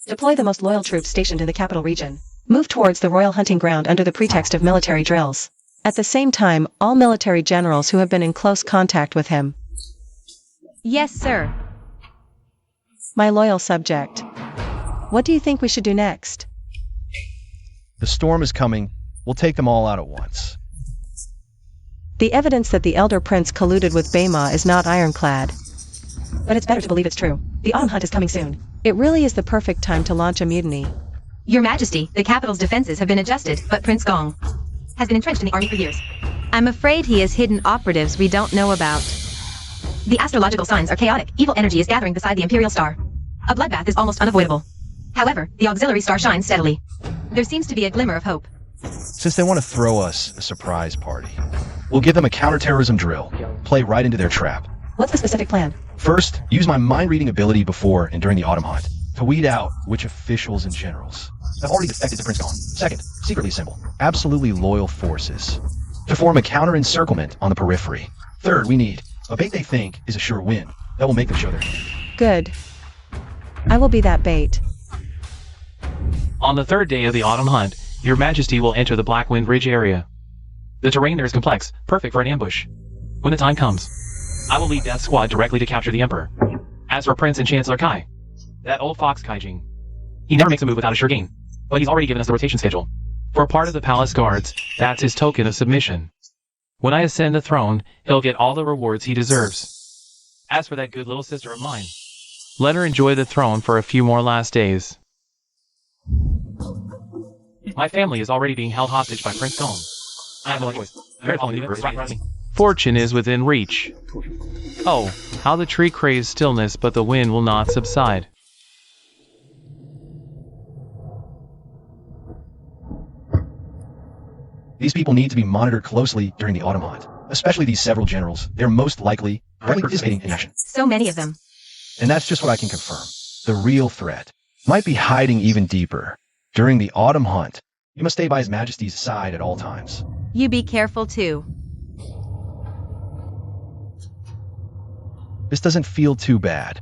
deploy the most loyal troops stationed in the capital region. Move towards the royal hunting ground under the pretext of military drills. At the same time, all military generals who have been in close contact with him. Yes, sir. My loyal subject. What do you think we should do next? The storm is coming. We'll take them all out at once. The evidence that the elder prince colluded with Beima is not ironclad. But it's better to believe it's true. The autumn hunt is coming soon. It really is the perfect time to launch a mutiny. Your Majesty, the capital's defenses have been adjusted, but Prince Gong has been entrenched in the army for years. I'm afraid he has hidden operatives we don't know about. The astrological signs are chaotic. Evil energy is gathering beside the Imperial Star. A bloodbath is almost unavoidable. However, the auxiliary star shines steadily. There seems to be a glimmer of hope. Since they want to throw us a surprise party, we'll give them a counterterrorism drill. Play right into their trap. What's the specific plan? First, use my mind-reading ability before and during the autumn hunt to weed out which officials and generals have already defected to Prince Gong. Second, secretly assemble absolutely loyal forces to form a counter-encirclement on the periphery. Third, we need a bait they think is a sure win that will make them show their hand. Good. I will be that bait. On the third day of the autumn hunt, Your Majesty will enter the Blackwind Ridge area. The terrain there is complex, perfect for an ambush. When the time comes, I will lead Death Squad directly to capture the Emperor. As for Prince and Chancellor Kai, that old fox Kaijing, he never makes a move without a sure gain, but he's already given us the rotation schedule. For part of the palace guards, that's his token of submission. When I ascend the throne, he'll get all the rewards he deserves. As for that good little sister of mine, let her enjoy the throne for a few more last days. My family is already being held hostage by Prince Gong. I have no choice. Fortune is within reach. Oh, how the tree craves stillness, but the wind will not subside. These people need to be monitored closely during the autumn hunt, especially these several generals. They're most likely participating in action. So many of them. And that's just what I can confirm. The real threat might be hiding even deeper. During the autumn hunt, you must stay by His Majesty's side at all times. You be careful too. This doesn't feel too bad.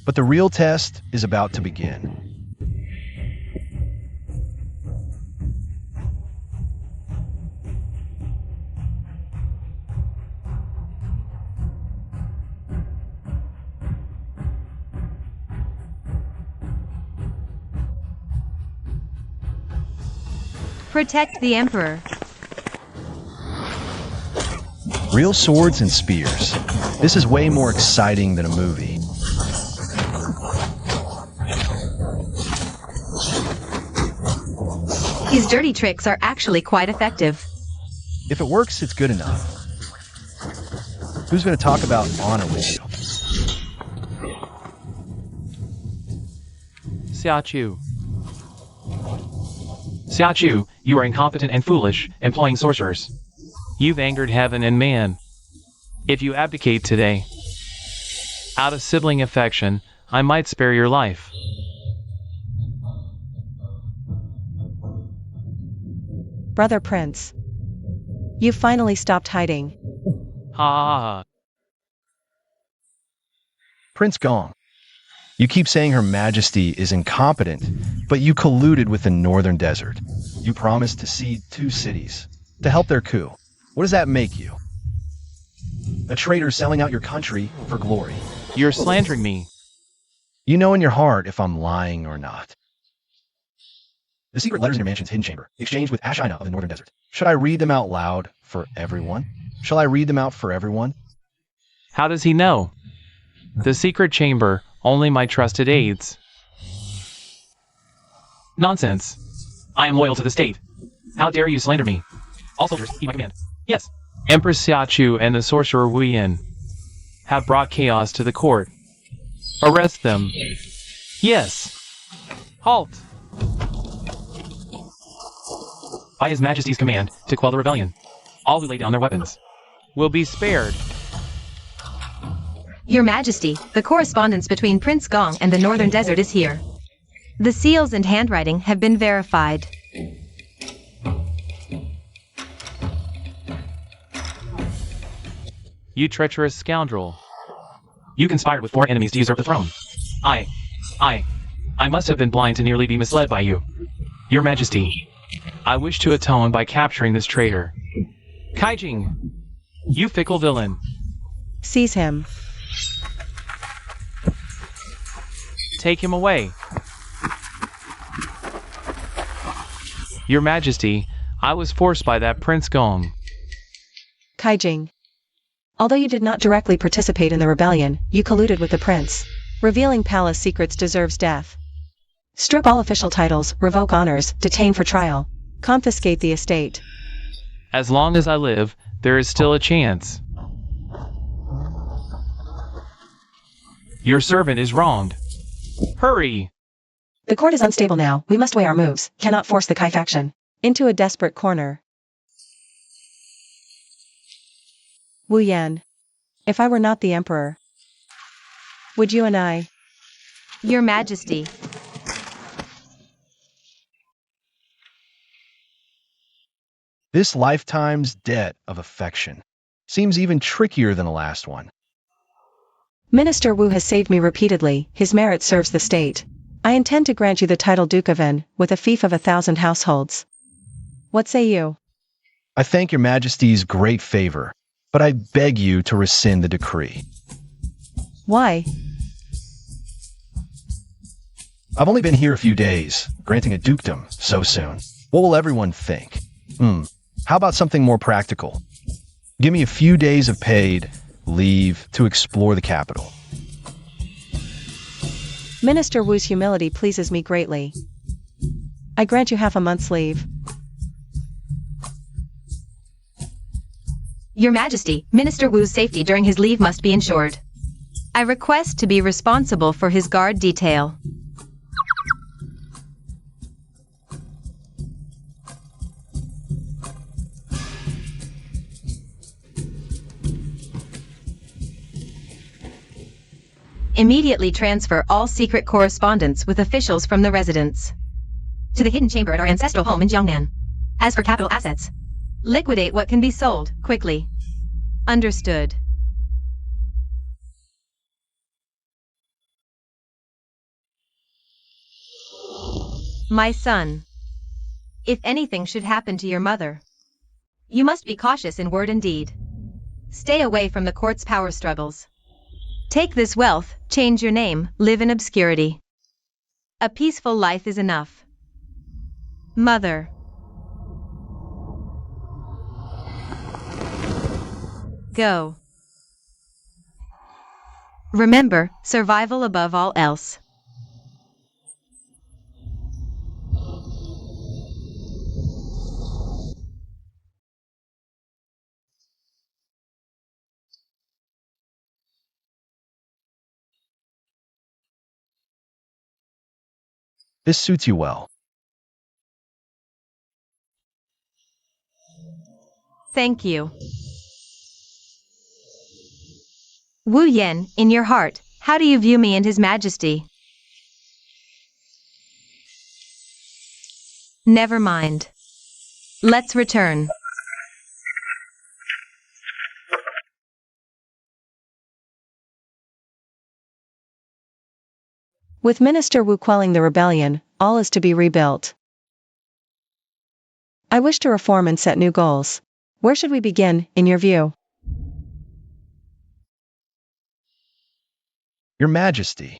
But the real test is about to begin. Protect the Emperor. Real swords and spears. This is way more exciting than a movie. His dirty tricks are actually quite effective. If it works, it's good enough. Who's going to talk about honor with you? Xiaochu. Xiaochu, you are incompetent and foolish, employing sorcerers. You've angered heaven and man. If you abdicate today, out of sibling affection, I might spare your life. Brother Prince. You finally stopped hiding. Ha ha ha. Prince Gong. You keep saying Her Majesty is incompetent, but you colluded with the Northern Desert. You promised to cede 2 cities to help their coup. What does that make you? A traitor selling out your country for glory. You're slandering me. You know in your heart if I'm lying or not. The secret letters in your mansion's hidden chamber, exchanged with Ashina of the Northern Desert. Should I read them out loud for everyone? Shall I read them out for everyone? How does he know? The secret chamber, only my trusted aides. Nonsense. I am loyal to the state. How dare you slander me? All soldiers, heed my command. Yes. Empress Xiaochu and the sorcerer Wu Yin have brought chaos to the court. Arrest them. Yes. Halt. By His Majesty's command, to quell the rebellion, all who lay down their weapons will be spared. Your Majesty, the correspondence between Prince Gong and the Northern Desert is here. The seals and handwriting have been verified. You treacherous scoundrel. You conspired with 4 enemies to usurp the throne. I must have been blind to nearly be misled by you. Your Majesty, I wish to atone by capturing this traitor. Kaijing, you fickle villain. Seize him. Take him away. Your Majesty, I was forced by that Prince Gong. Kaijing. Although you did not directly participate in the rebellion, you colluded with the prince. Revealing palace secrets deserves death. Strip all official titles, revoke honors, detain for trial. Confiscate the estate. As long as I live, there is still a chance. Your servant is wronged. Hurry! The court is unstable now, we must weigh our moves, cannot force the Kai faction into a desperate corner. Wu Yan. If I were not the emperor, would you and I? Your Majesty. This lifetime's debt of affection seems even trickier than the last one. Minister Wu has saved me repeatedly, his merit serves the state. I intend to grant you the title Duke of N, with a fief of 1,000 households. What say you? I thank your majesty's great favor, but I beg you to rescind the decree. Why? I've only been here a few days, granting a dukedom so soon. What will everyone think? How about something more practical? Give me a few days of paid leave to explore the capital. Minister Wu's humility pleases me greatly. I grant you half a month's leave. Your Majesty, Minister Wu's safety during his leave must be ensured. I request to be responsible for his guard detail. Immediately transfer all secret correspondence with officials from the residence to the hidden chamber at our ancestral home in Jiangnan. As for capital assets, liquidate what can be sold, quickly. Understood. My son, if anything should happen to your mother, you must be cautious in word and deed. Stay away from the court's power struggles. Take this wealth, change your name, live in obscurity. A peaceful life is enough. Mother. Go. Remember, survival above all else. This suits you well. Thank you. Wu Yan, in your heart, how do you view me and His Majesty? Never mind. Let's return. With Minister Wu quelling the rebellion, all is to be rebuilt. I wish to reform and set new goals. Where should we begin, in your view? Your Majesty,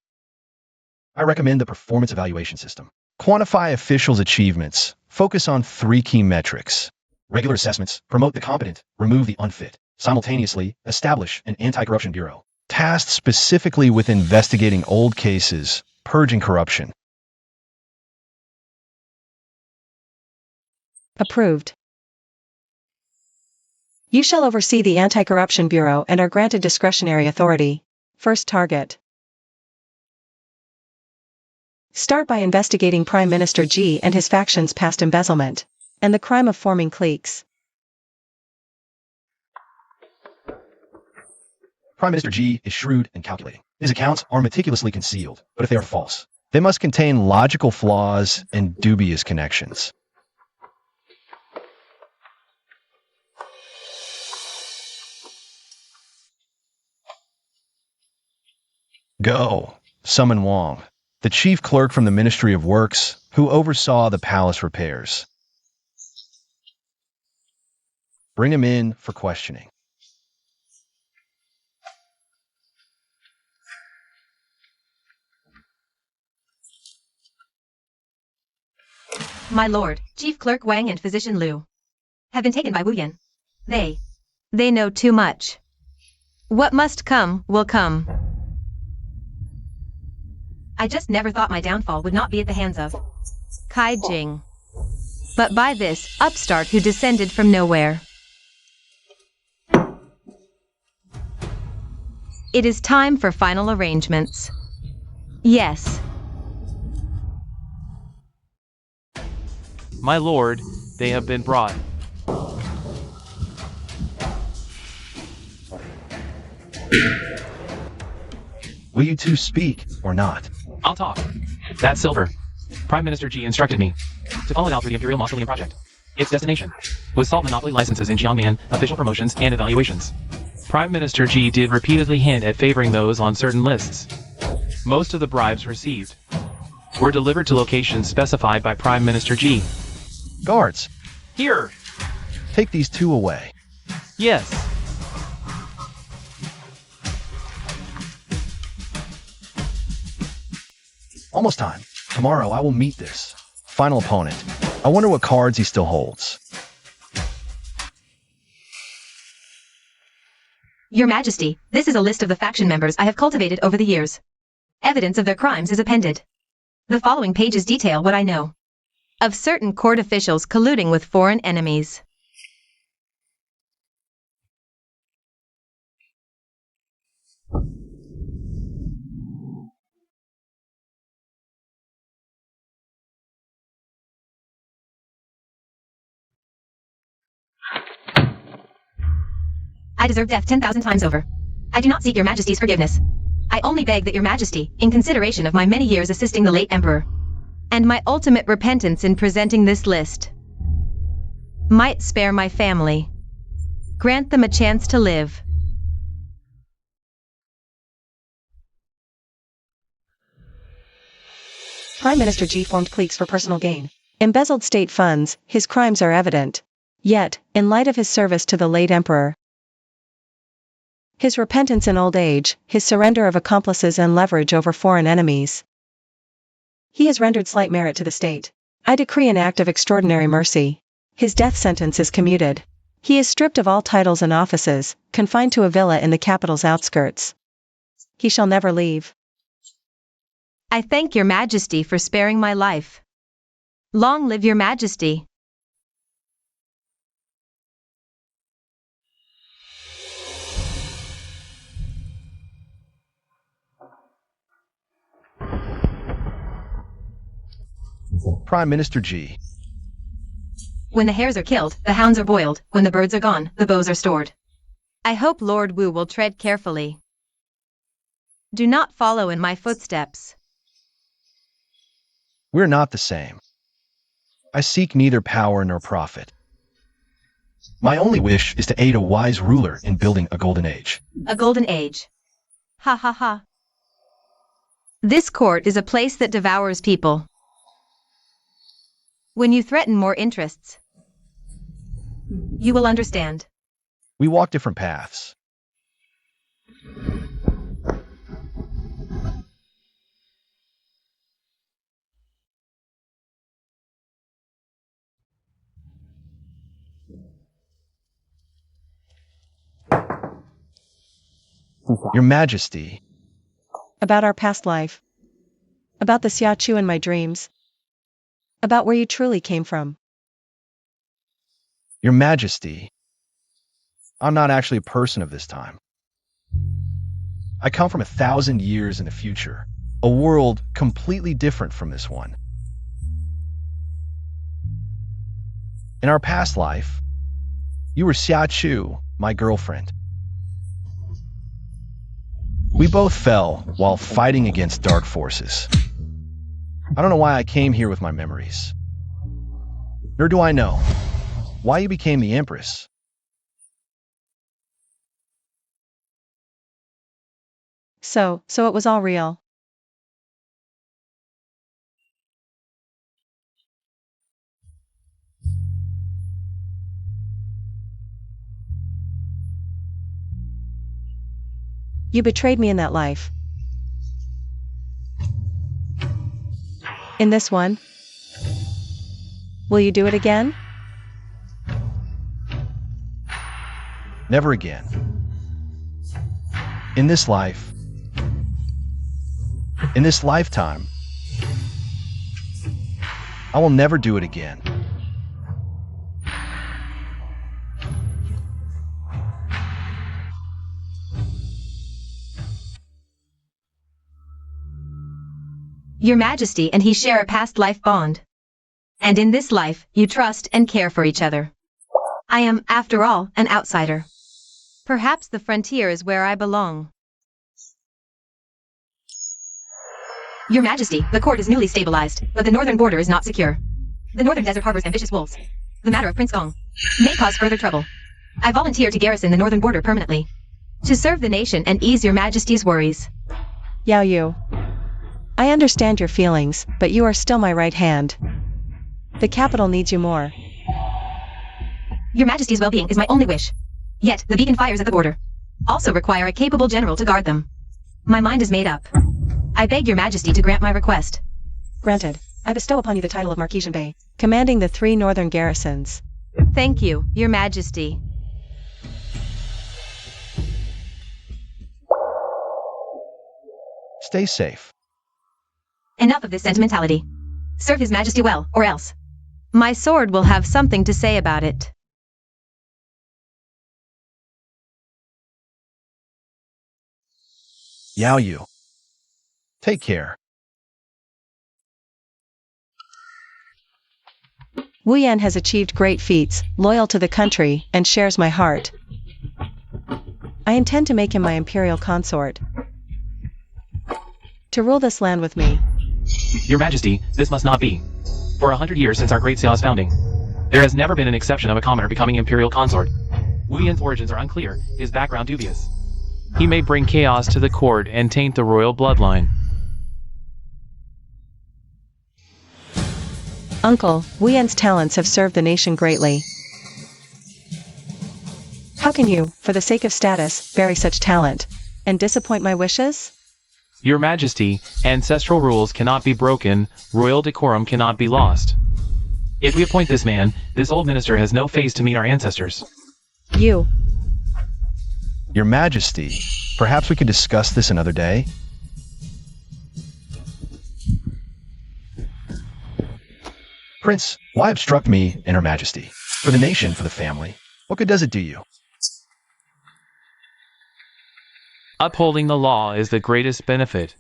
I recommend the performance evaluation system. Quantify officials' achievements. Focus on 3 key metrics. Regular assessments. Promote the competent. Remove the unfit. Simultaneously, establish an anti-corruption bureau. Tasked specifically with investigating old cases, purging corruption. Approved. You shall oversee the Anti-Corruption Bureau and are granted discretionary authority. First target. Start by investigating Prime Minister Ji and his faction's past embezzlement, and the crime of forming cliques. Prime Minister Ji is shrewd and calculating. His accounts are meticulously concealed, but if they are false, they must contain logical flaws and dubious connections. Go, summon Wang, the chief clerk from the Ministry of Works, who oversaw the palace repairs. Bring him in for questioning. My lord, Chief Clerk Wang and Physician Liu have been taken by Wu Yan. They know too much. What must come, will come. I just never thought my downfall would not be at the hands of Kai Jing, but by this upstart who descended from nowhere. It is time for final arrangements. Yes. My lord, they have been brought. Will you two speak or not? I'll talk. That's silver. Prime Minister Ji instructed me to follow it out through the Imperial Mausoleum project. Its destination was salt monopoly licenses in Jiangnan, official promotions, and evaluations. Prime Minister Ji did repeatedly hint at favoring those on certain lists. Most of the bribes received were delivered to locations specified by Prime Minister Ji. Guards, Here! take these 2 away. Yes. Almost time. Tomorrow I will meet this final opponent. I wonder what cards he still holds. Your Majesty, this is a list of the faction members I have cultivated over the years. Evidence of their crimes is appended. The following pages detail what I know of certain court officials colluding with foreign enemies. I deserve death 10,000 times over. I do not seek your Majesty's forgiveness. I only beg that your Majesty, in consideration of my many years assisting the late Emperor, and my ultimate repentance in presenting this list, might spare my family. Grant them a chance to live. Prime Minister G formed cliques for personal gain. Embezzled state funds, his crimes are evident. Yet, in light of his service to the late Emperor, his repentance in old age, his surrender of accomplices and leverage over foreign enemies, he has rendered slight merit to the state. I decree an act of extraordinary mercy. His death sentence is commuted. He is stripped of all titles and offices, confined to a villa in the capital's outskirts. He shall never leave. I thank your Majesty for sparing my life. Long live your Majesty. Prime Minister G. When the hares are killed, the hounds are boiled. When the birds are gone, the bows are stored. I hope Lord Wu will tread carefully. Do not follow in my footsteps. We're not the same. I seek neither power nor profit. My only wish is to aid a wise ruler in building a golden age. A golden age. Ha ha ha. This court is a place that devours people. When you threaten more interests, you will understand. We walk different paths. Your Majesty. About our past life. About the Xiaochu in my dreams. About where you truly came from. Your Majesty. I'm not actually a person of this time. I come from 1,000 years in the future, a world completely different from this one. In our past life, you were Xiaochu, my girlfriend. We both fell while fighting against dark forces. I don't know why I came here with my memories. Nor do I know why you became the Empress. So it was all real. You betrayed me in that life. In this one? Will you do it again? Never again. In this life, in this lifetime, I will never do it again. Your Majesty and he share a past life bond. And in this life, you trust and care for each other. I am, after all, an outsider. Perhaps the frontier is where I belong. Your Majesty, the court is newly stabilized, but the northern border is not secure. The northern desert harbors ambitious wolves. The matter of Prince Gong may cause further trouble. I volunteer to garrison the northern border permanently, to serve the nation and ease your Majesty's worries. Yao Yu. I understand your feelings, but you are still my right hand. The capital needs you more. Your Majesty's well-being is my only wish. Yet, the beacon fires at the border also require a capable general to guard them. My mind is made up. I beg your majesty to grant my request. Granted. I bestow upon you the title of Marquesian Bey, commanding the 3 northern garrisons. Thank you, your majesty. Stay safe. Enough of this sentimentality. Serve his majesty well, or else. My sword will have something to say about it. Yao Yu. Take care. Wu Yan has achieved great feats, loyal to the country, and shares my heart. I intend to make him my imperial consort. To rule this land with me. Your Majesty, this must not be. For 100 years since our great Xiao's founding, there has never been an exception of a commoner becoming imperial consort. Wu Yan's origins are unclear, his background dubious. He may bring chaos to the court and taint the royal bloodline. Uncle, Wu Yan's talents have served the nation greatly. How can you, for the sake of status, bury such talent, and disappoint my wishes? Your Majesty, ancestral rules cannot be broken, royal decorum cannot be lost. If we appoint this man, this old minister has no face to meet our ancestors. You. Your Majesty, perhaps we could discuss this another day? Prince, why obstruct me and Her Majesty? For the nation, for the family. What good does it do you? Upholding the law is the greatest benefit.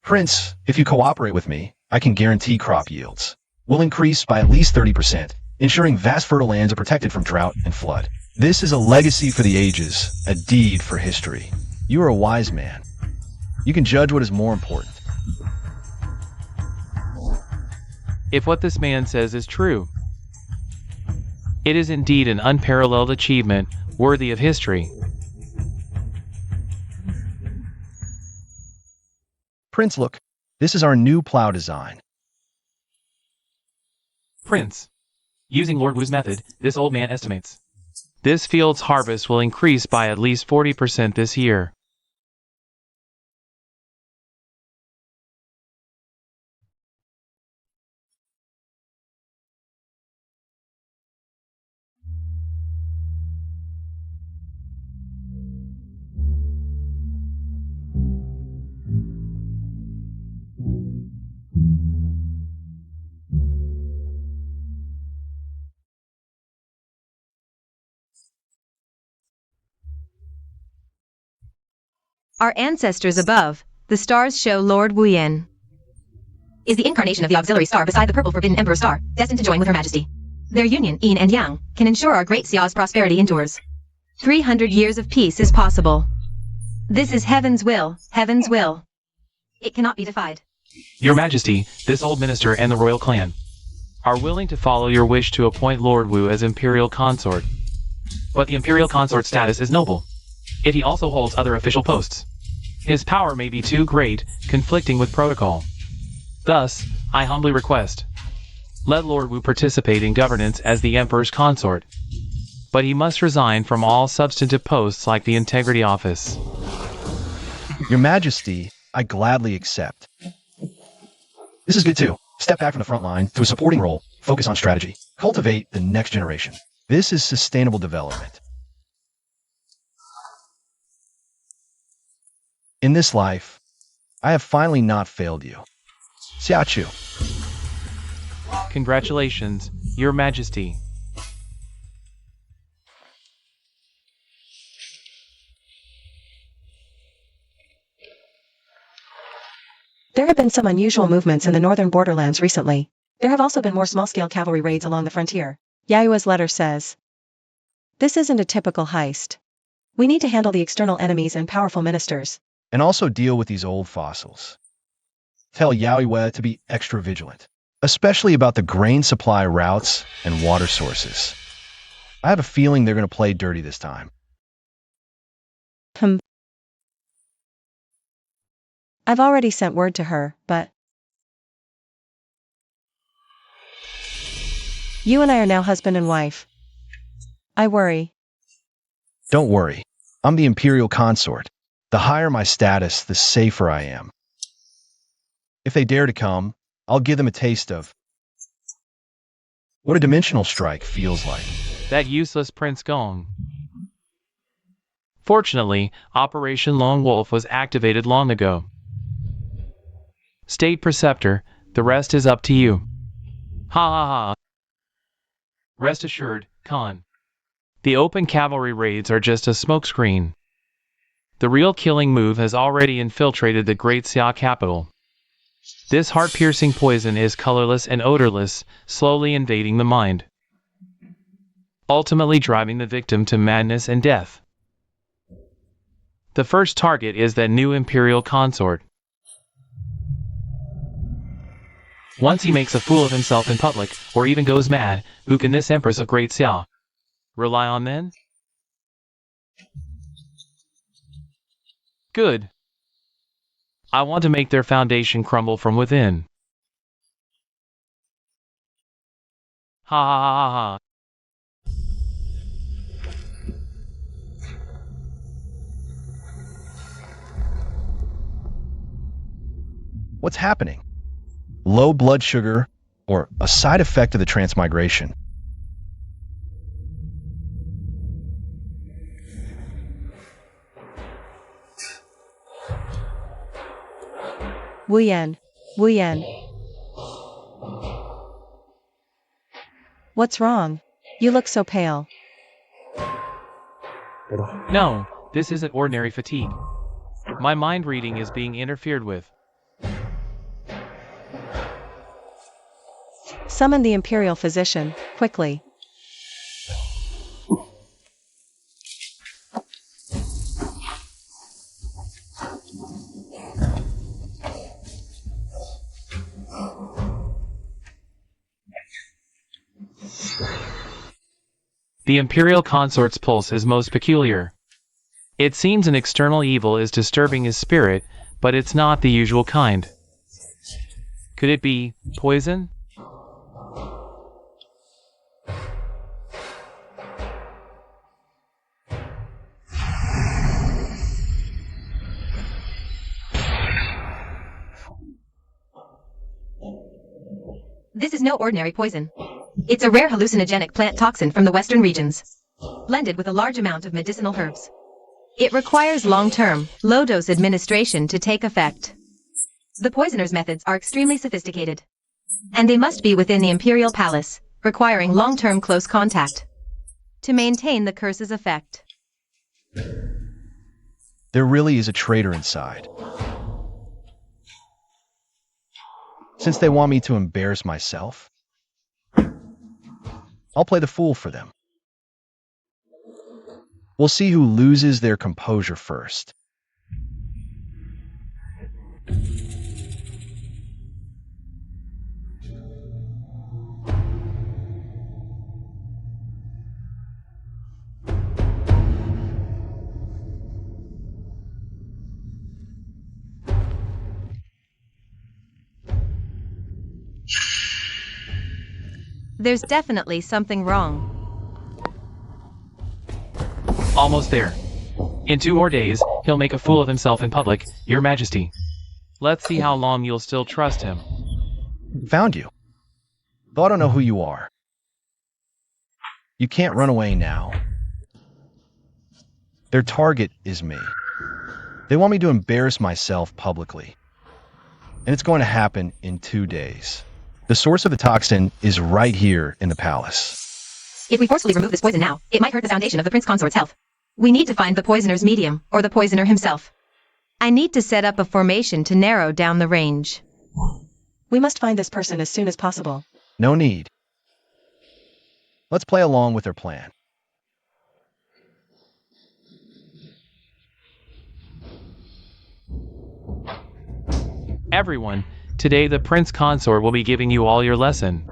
Prince, if you cooperate with me, I can guarantee crop yields will increase by at least 30%, ensuring vast fertile lands are protected from drought and flood. This is a legacy for the ages, a deed for history. You are a wise man. You can judge what is more important. If what this man says is true, it is indeed an unparalleled achievement, worthy of history. Prince, look, this is our new plow design. Prince, using Lord Wu's method, this old man estimates this field's harvest will increase by at least 40% this year. Our ancestors above, the stars show Lord Wu Yan is the incarnation of the auxiliary star beside the purple forbidden emperor star, destined to join with Her Majesty. Their union, yin and yang, can ensure our great Xiao's prosperity endures. 300 years of peace is possible. This is heaven's will, heaven's will. It cannot be defied. Your Majesty, this old minister and the royal clan are willing to follow your wish to appoint Lord Wu as imperial consort. But the imperial consort status is noble, if he also holds other official posts. His power may be too great, conflicting with protocol. Thus, I humbly request, let Lord Wu participate in governance as the emperor's consort, but he must resign from all substantive posts like the integrity office. Your Majesty, I gladly accept. This is good too. Step back from the front line to a supporting role, focus on strategy, cultivate the next generation. This is sustainable development. In this life, I have finally not failed you. Xiaochu. Congratulations, Your Majesty. There have been some unusual movements in the northern borderlands recently. There have also been more small-scale cavalry raids along the frontier. Yaoyu's letter says, "This isn't a typical heist. We need to handle the external enemies and powerful ministers. And also deal with these old fossils. Tell Yaoyue to be extra vigilant, especially about the grain supply routes and water sources. I have a feeling they're going to play dirty this time." I've already sent word to her, but You and I are now husband and wife. I worry. Don't worry. I'm the imperial consort. The higher my status, the safer I am. If they dare to come, I'll give them a taste of what a dimensional strike feels like. That useless Prince Gong. Fortunately, Operation Lone Wolf was activated long ago. State Preceptor, the rest is up to you. Ha ha ha. Rest assured, Khan. The open cavalry raids are just a smokescreen. The real killing move has already infiltrated the Great Xia capital. This heart-piercing poison is colorless and odorless, slowly invading the mind, ultimately driving the victim to madness and death. The first target is that new imperial consort. Once he makes a fool of himself in public, or even goes mad, who can this empress of Great Xia rely on then? Good. I want to make their foundation crumble from within. Ha ha ha ha ha. What's happening? Low blood sugar, or a side effect of the transmigration. Wu Yan. Wu Yan. What's wrong? You look so pale. No, this isn't ordinary fatigue. My mind reading is being interfered with. Summon the imperial physician, quickly. The imperial consort's pulse is most peculiar. It seems an external evil is disturbing his spirit, but it's not the usual kind. Could it be poison? This is no ordinary poison. It's a rare hallucinogenic plant toxin from the western regions, blended with a large amount of medicinal herbs. It requires long-term, low-dose administration to take effect. The poisoner's methods are extremely sophisticated, and they must be within the imperial palace, requiring long-term close contact to maintain the curse's effect. There really is a traitor inside. Since they want me to embarrass myself, I'll play the fool for them. We'll see who loses their composure first. There's definitely something wrong. Almost there. In 2 more days, he'll make a fool of himself in public, Your Majesty. Let's see how long you'll still trust him. Found you. Though I don't know who you are. You can't run away now. Their target is me. They want me to embarrass myself publicly. And it's going to happen in 2 days. The source of the toxin is right here in the palace. If we forcefully remove this poison now, it might hurt the foundation of the prince consort's health. We need to find the poisoner's medium, or the poisoner himself. I need to set up a formation to narrow down the range. We must find this person as soon as possible. No need. Let's play along with their plan. Everyone, today the prince consort will be giving you all your lesson.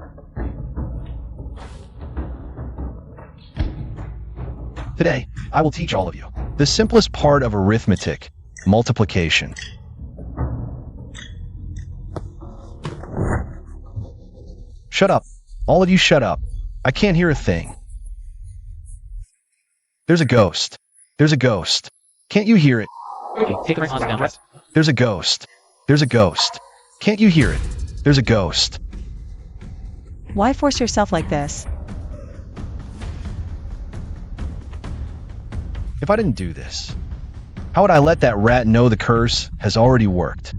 Today, I will teach all of you the simplest part of arithmetic, multiplication. Shut up. All of you shut up. I can't hear a thing. There's a ghost. There's a ghost. Can't you hear it? Okay, take the right on down rest. There's a ghost. There's a ghost. Can't you hear it? There's a ghost. Why force yourself like this? If I didn't do this, how would I let that rat know the curse has already worked?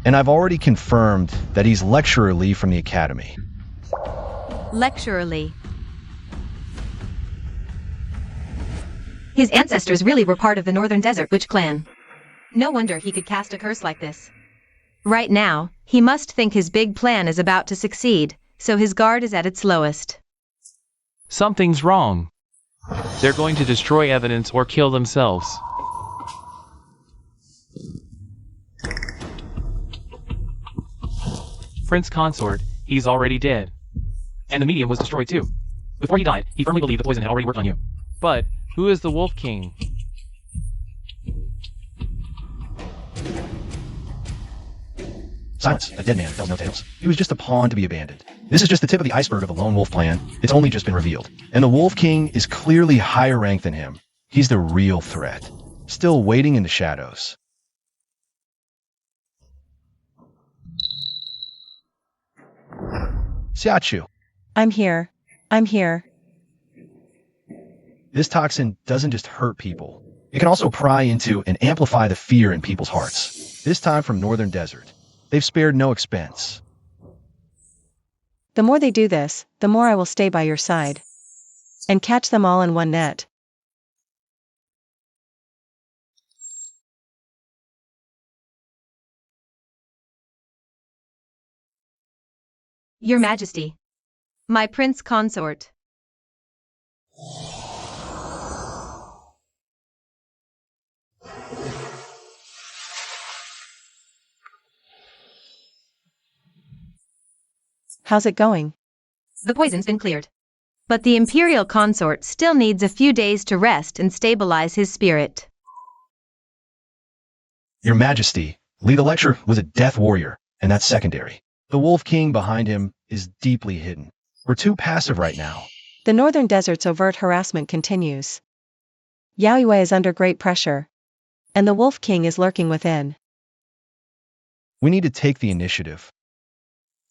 And I've already confirmed that he's lecturerly from the academy. Lecturerly. His ancestors really were part of the Northern Desert Witch clan. No wonder he could cast a curse like this. Right now, he must think his big plan is about to succeed, so his guard is at its lowest. Something's wrong. They're going to destroy evidence or kill themselves. Prince Consort, he's already dead. And the medium was destroyed too. Before he died, he firmly believed the poison had already worked on you. But, who is the Wolf King? Silence. A dead man tells no tales. He was just a pawn to be abandoned. This is just the tip of the iceberg of the lone wolf plan. It's only just been revealed. And the Wolf King is clearly higher ranked than him. He's the real threat. Still waiting in the shadows. Xiachu. I'm here. I'm here. This toxin doesn't just hurt people. It can also pry into and amplify the fear in people's hearts. This time from Northern Desert. They've spared no expense. The more they do this, the more I will stay by your side. And catch them all in one net. Your Majesty. My Prince Consort. How's it going? The poison's been cleared. But the Imperial Consort still needs a few days to rest and stabilize his spirit. Your Majesty, Lee the Lecturer was a death warrior, and that's secondary. The Wolf King behind him is deeply hidden. We're too passive right now. The Northern Desert's overt harassment continues. Yaoyue is under great pressure. And the Wolf King is lurking within. We need to take the initiative.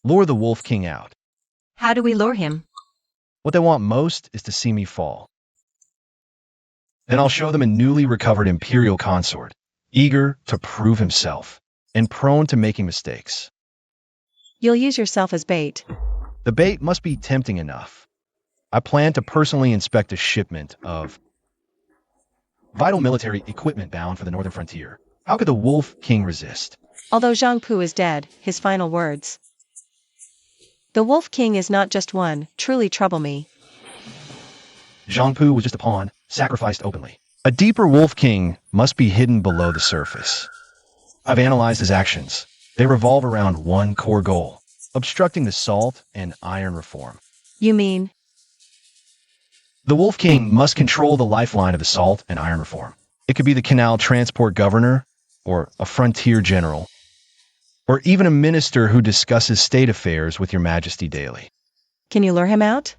Lure the Wolf King out. How do we lure him? What they want most is to see me fall. Then I'll show them a newly recovered Imperial Consort, eager to prove himself, and prone to making mistakes. You'll use yourself as bait. The bait must be tempting enough. I plan to personally inspect a shipment of vital military equipment bound for the northern frontier. How could the Wolf King resist? Although Zhang Pu is dead, his final words. The Wolf King is not just one, truly trouble me. Zhang Pu was just a pawn, sacrificed openly. A deeper Wolf King must be hidden below the surface. I've analyzed his actions. They revolve around one core goal, obstructing the salt and iron reform. You mean? The Wolf King must control the lifeline of the salt and iron reform. It could be the canal transport governor, or a frontier general, or even a minister who discusses state affairs with your Majesty daily. Can you lure him out?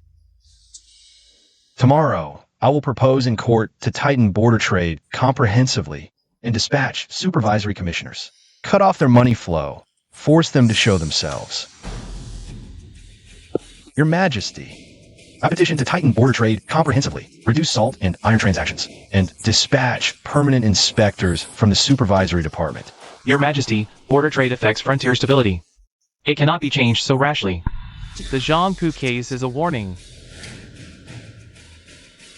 Tomorrow, I will propose in court to tighten border trade comprehensively and dispatch supervisory commissioners. Cut off their money flow, force them to show themselves. Your Majesty, I petition to tighten border trade comprehensively, reduce salt and iron transactions, and dispatch permanent inspectors from the supervisory department. Your Majesty, border trade affects frontier stability. It cannot be changed so rashly. The Zhang Pu case is a warning.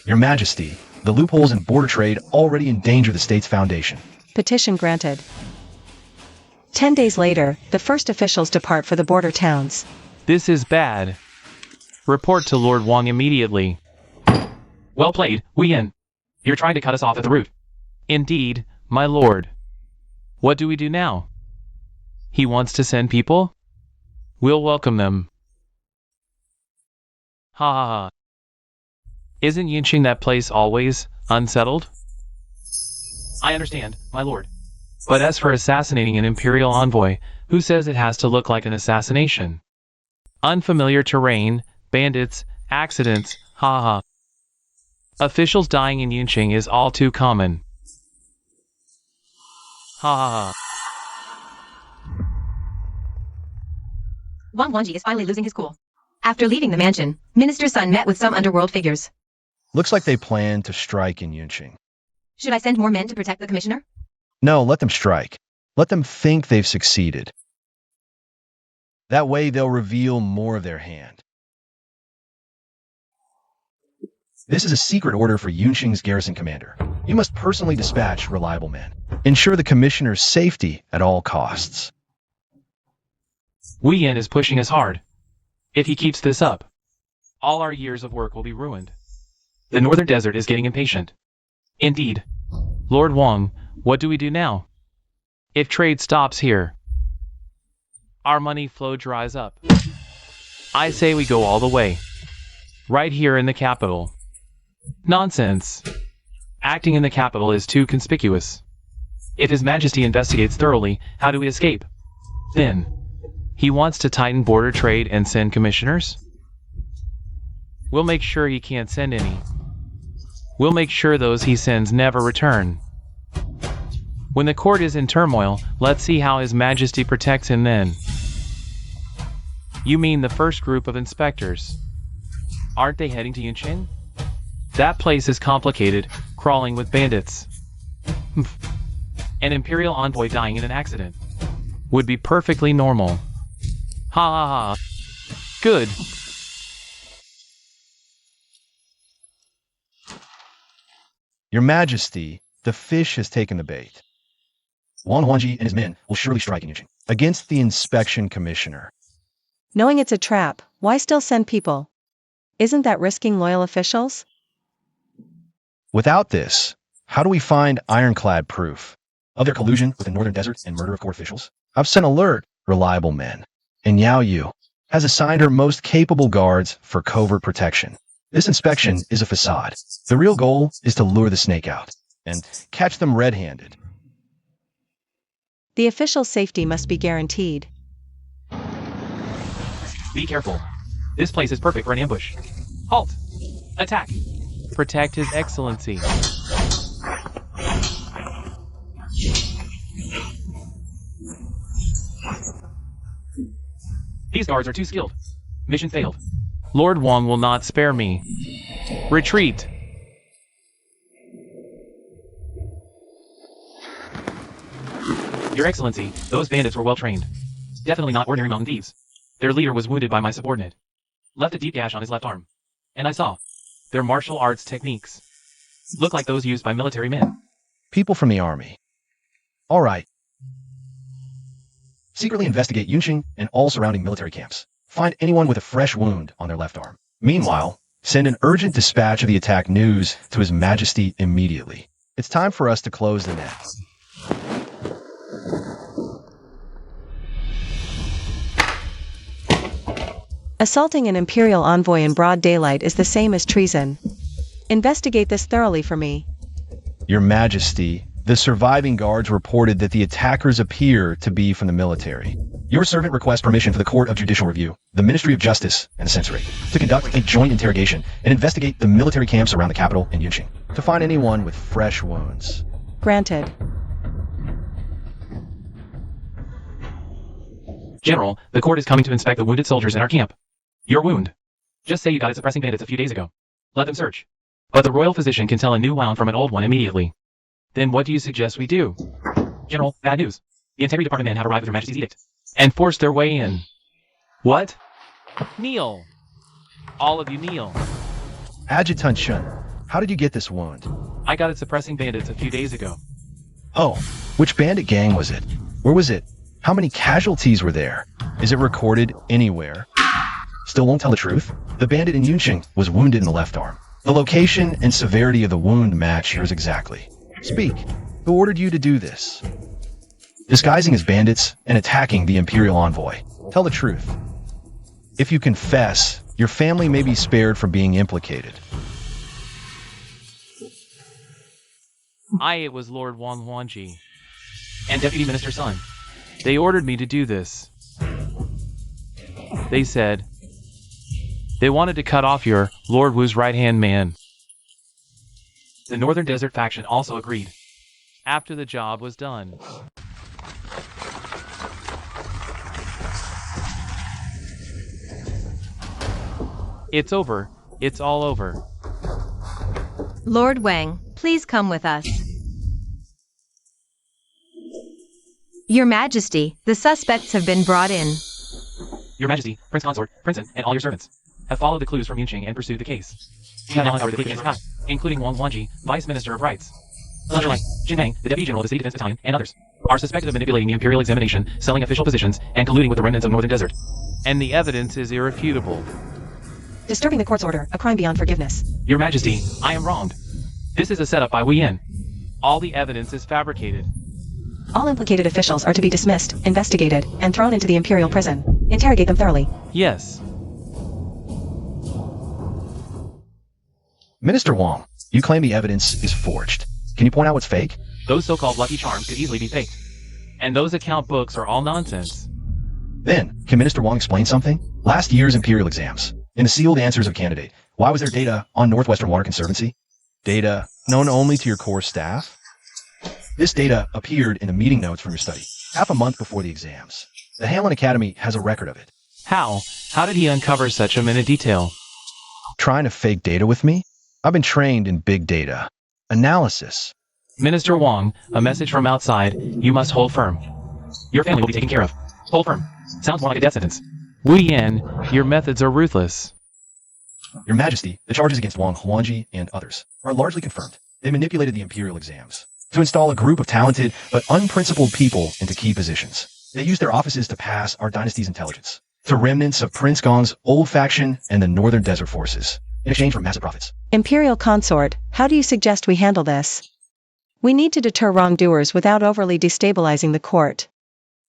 Your Majesty, the loopholes in border trade already endanger the state's foundation. Petition granted. 10 days later, the first officials depart for the border towns. This is bad. Report to Lord Wang immediately. Well played, Wei Yin. You're trying to cut us off at the root. Indeed, my lord. What do we do now? He wants to send people? We'll welcome them. Ha ha ha. Isn't Yinqing that place always unsettled? I understand, my lord. But as for assassinating an imperial envoy, who says it has to look like an assassination? Unfamiliar terrain, bandits, accidents, haha. Officials dying in Yunqing is all too common. Ha ha ha. Wang Wanji is finally losing his cool. After leaving the mansion, Minister Sun met with some underworld figures. Looks like they plan to strike in Yunqing. Should I send more men to protect the commissioner? No, let them strike. Let them think they've succeeded. That way they'll reveal more of their hand. This is a secret order for Yunqing's garrison commander. You must personally dispatch reliable men. Ensure the commissioner's safety at all costs. Wei Yan is pushing us hard. If he keeps this up, all our years of work will be ruined. The northern desert is getting impatient. Indeed. Lord Wang, what do we do now? If trade stops here, our money flow dries up. I say we go all the way. Right here in the capital. Nonsense. Acting in the capital is too conspicuous. If His Majesty investigates thoroughly, how do we escape? Then, he wants to tighten border trade and send commissioners? We'll make sure he can't send any. We'll make sure those he sends never return. When the court is in turmoil, let's see how His Majesty protects him then. You mean the first group of inspectors? Aren't they heading to Yunqing? That place is complicated, crawling with bandits. An imperial envoy dying in an accident would be perfectly normal. Ha ha ha. Good. Your Majesty, the fish has taken the bait. Wang Huanji and his men will surely strike in Yunqing against the inspection commissioner. Knowing it's a trap, why still send people? Isn't that risking loyal officials? Without this, how do we find ironclad proof of their collusion with the northern desert and murder of court officials? I've sent alert reliable men, and Yao Yu has assigned her most capable guards for covert protection. This inspection is a facade. The real goal is to lure the snake out and catch them red-handed. The official's safety must be guaranteed. Be careful. This place is perfect for an ambush. Halt! Attack! Protect His Excellency. These guards are too skilled. Mission failed. Lord Wang will not spare me. Retreat! Your Excellency, those bandits were well trained. Definitely not ordinary mountain thieves. Their leader was wounded by my subordinate. Left a deep gash on his left arm. And I saw their martial arts techniques look like those used by military men. People from the army. All right. Secretly investigate Yunqing and all surrounding military camps. Find anyone with a fresh wound on their left arm. Meanwhile, send an urgent dispatch of the attack news to His Majesty immediately. It's time for us to close the net. Assaulting an imperial envoy in broad daylight is the same as treason. Investigate this thoroughly for me. Your Majesty, the surviving guards reported that the attackers appear to be from the military. Your servant requests permission for the Court of Judicial Review, the Ministry of Justice, and the Censorate to conduct a joint interrogation and investigate the military camps around the capital in Yunqing to find anyone with fresh wounds. Granted. General, the court is coming to inspect the wounded soldiers in our camp. Your wound. Just say you got it suppressing bandits a few days ago. Let them search. But the royal physician can tell a new wound from an old one immediately. Then what do you suggest we do? General, bad news. The Integrity Department men have arrived with Your Majesty's edict and forced their way in. What? Kneel. All of you kneel. Adjutant Chun, how did you get this wound? I got it suppressing bandits a few days ago. Oh, which bandit gang was it? Where was it? How many casualties were there? Is it recorded anywhere? Still won't tell the truth? The bandit in Yunqing was wounded in the left arm. The location and severity of the wound match yours exactly. Speak. Who ordered you to do this? Disguising as bandits and attacking the Imperial envoy. Tell the truth. If you confess, your family may be spared from being implicated. It was Lord Wang Huanji and Deputy Minister Sun. They ordered me to do this. They said they wanted to cut off your Lord Wu's right-hand man. The Northern Desert faction also agreed. After the job was done, it's over. It's all over. Lord Wang, please come with us. Your Majesty, the suspects have been brought in. Your Majesty, Prince Consort, Princeton, and all your servants have followed the clues from Yunqing and pursued the case. We have now uncovered the case against Kai, including Wang Wanji, Vice Minister of Rights. Hunter Lang, Jin Meng, the Deputy General of the City Defense Battalion, and others are suspected of manipulating the Imperial examination, selling official positions, and colluding with the remnants of Northern Desert. And the evidence is irrefutable. Disturbing the court's order, a crime beyond forgiveness. Your Majesty, I am wronged. This is a setup by Wei Yin. All the evidence is fabricated. All implicated officials are to be dismissed, investigated, and thrown into the Imperial prison. Interrogate them thoroughly. Yes. Minister Wang, you claim the evidence is forged. Can you point out what's fake? Those so-called lucky charms could easily be faked. And those account books are all nonsense. Then, can Minister Wang explain something? Last year's Imperial exams, in the sealed answers of candidate, why was there data on Northwestern Water Conservancy? Data known only to your core staff? This data appeared in the meeting notes from your study, half a month before the exams. The Hamlin Academy has a record of it. How? How did he uncover such a minute detail? Trying to fake data with me? I've been trained in big data. Analysis. Minister Wang, a message from outside. You must hold firm. Your family will be taken care of. Hold firm. Sounds more like a death sentence. Wu Yan, your methods are ruthless. Your Majesty, the charges against Wang Huanji and others are largely confirmed. They manipulated the Imperial exams to install a group of talented but unprincipled people into key positions. They used their offices to pass our dynasty's intelligence to remnants of Prince Gong's old faction and the Northern Desert forces in exchange for massive profits. Imperial Consort, how do you suggest we handle this? We need to deter wrongdoers without overly destabilizing the court.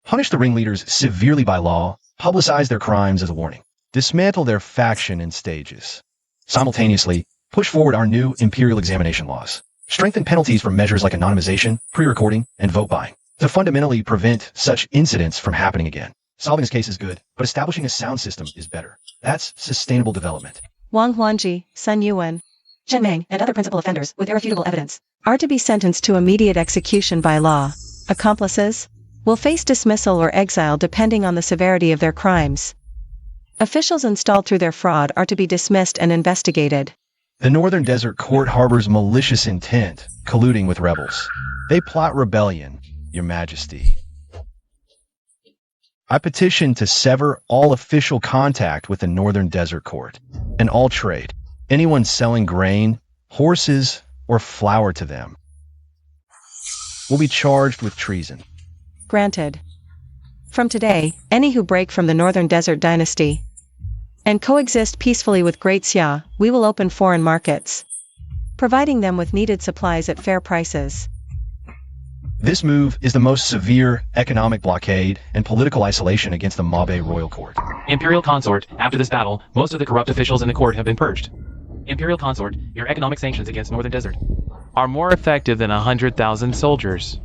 Punish the ringleaders severely by law, publicize their crimes as a warning, dismantle their faction in stages. Simultaneously, push forward our new Imperial examination laws. Strengthen penalties for measures like anonymization, pre-recording, and vote buying to fundamentally prevent such incidents from happening again. Solving this case is good, but establishing a sound system is better. That's sustainable development. Wang Huanji, Sun Yuan, Chen Meng, and other principal offenders with irrefutable evidence are to be sentenced to immediate execution by law. Accomplices will face dismissal or exile depending on the severity of their crimes. Officials installed through their fraud are to be dismissed and investigated. The Northern Desert Court harbors malicious intent, colluding with rebels. They plot rebellion, Your Majesty. I petition to sever all official contact with the Northern Desert Court and all trade. Anyone selling grain, horses, or flour to them will be charged with treason. Granted. From today, any who break from the Northern Desert Dynasty and coexist peacefully with Great Xia, we will open foreign markets, providing them with needed supplies at fair prices. This move is the most severe economic blockade and political isolation against the Mabe Royal Court. Imperial Consort, after this battle, most of the corrupt officials in the court have been purged. Imperial Consort, your economic sanctions against Northern Desert are more effective than 100,000 soldiers.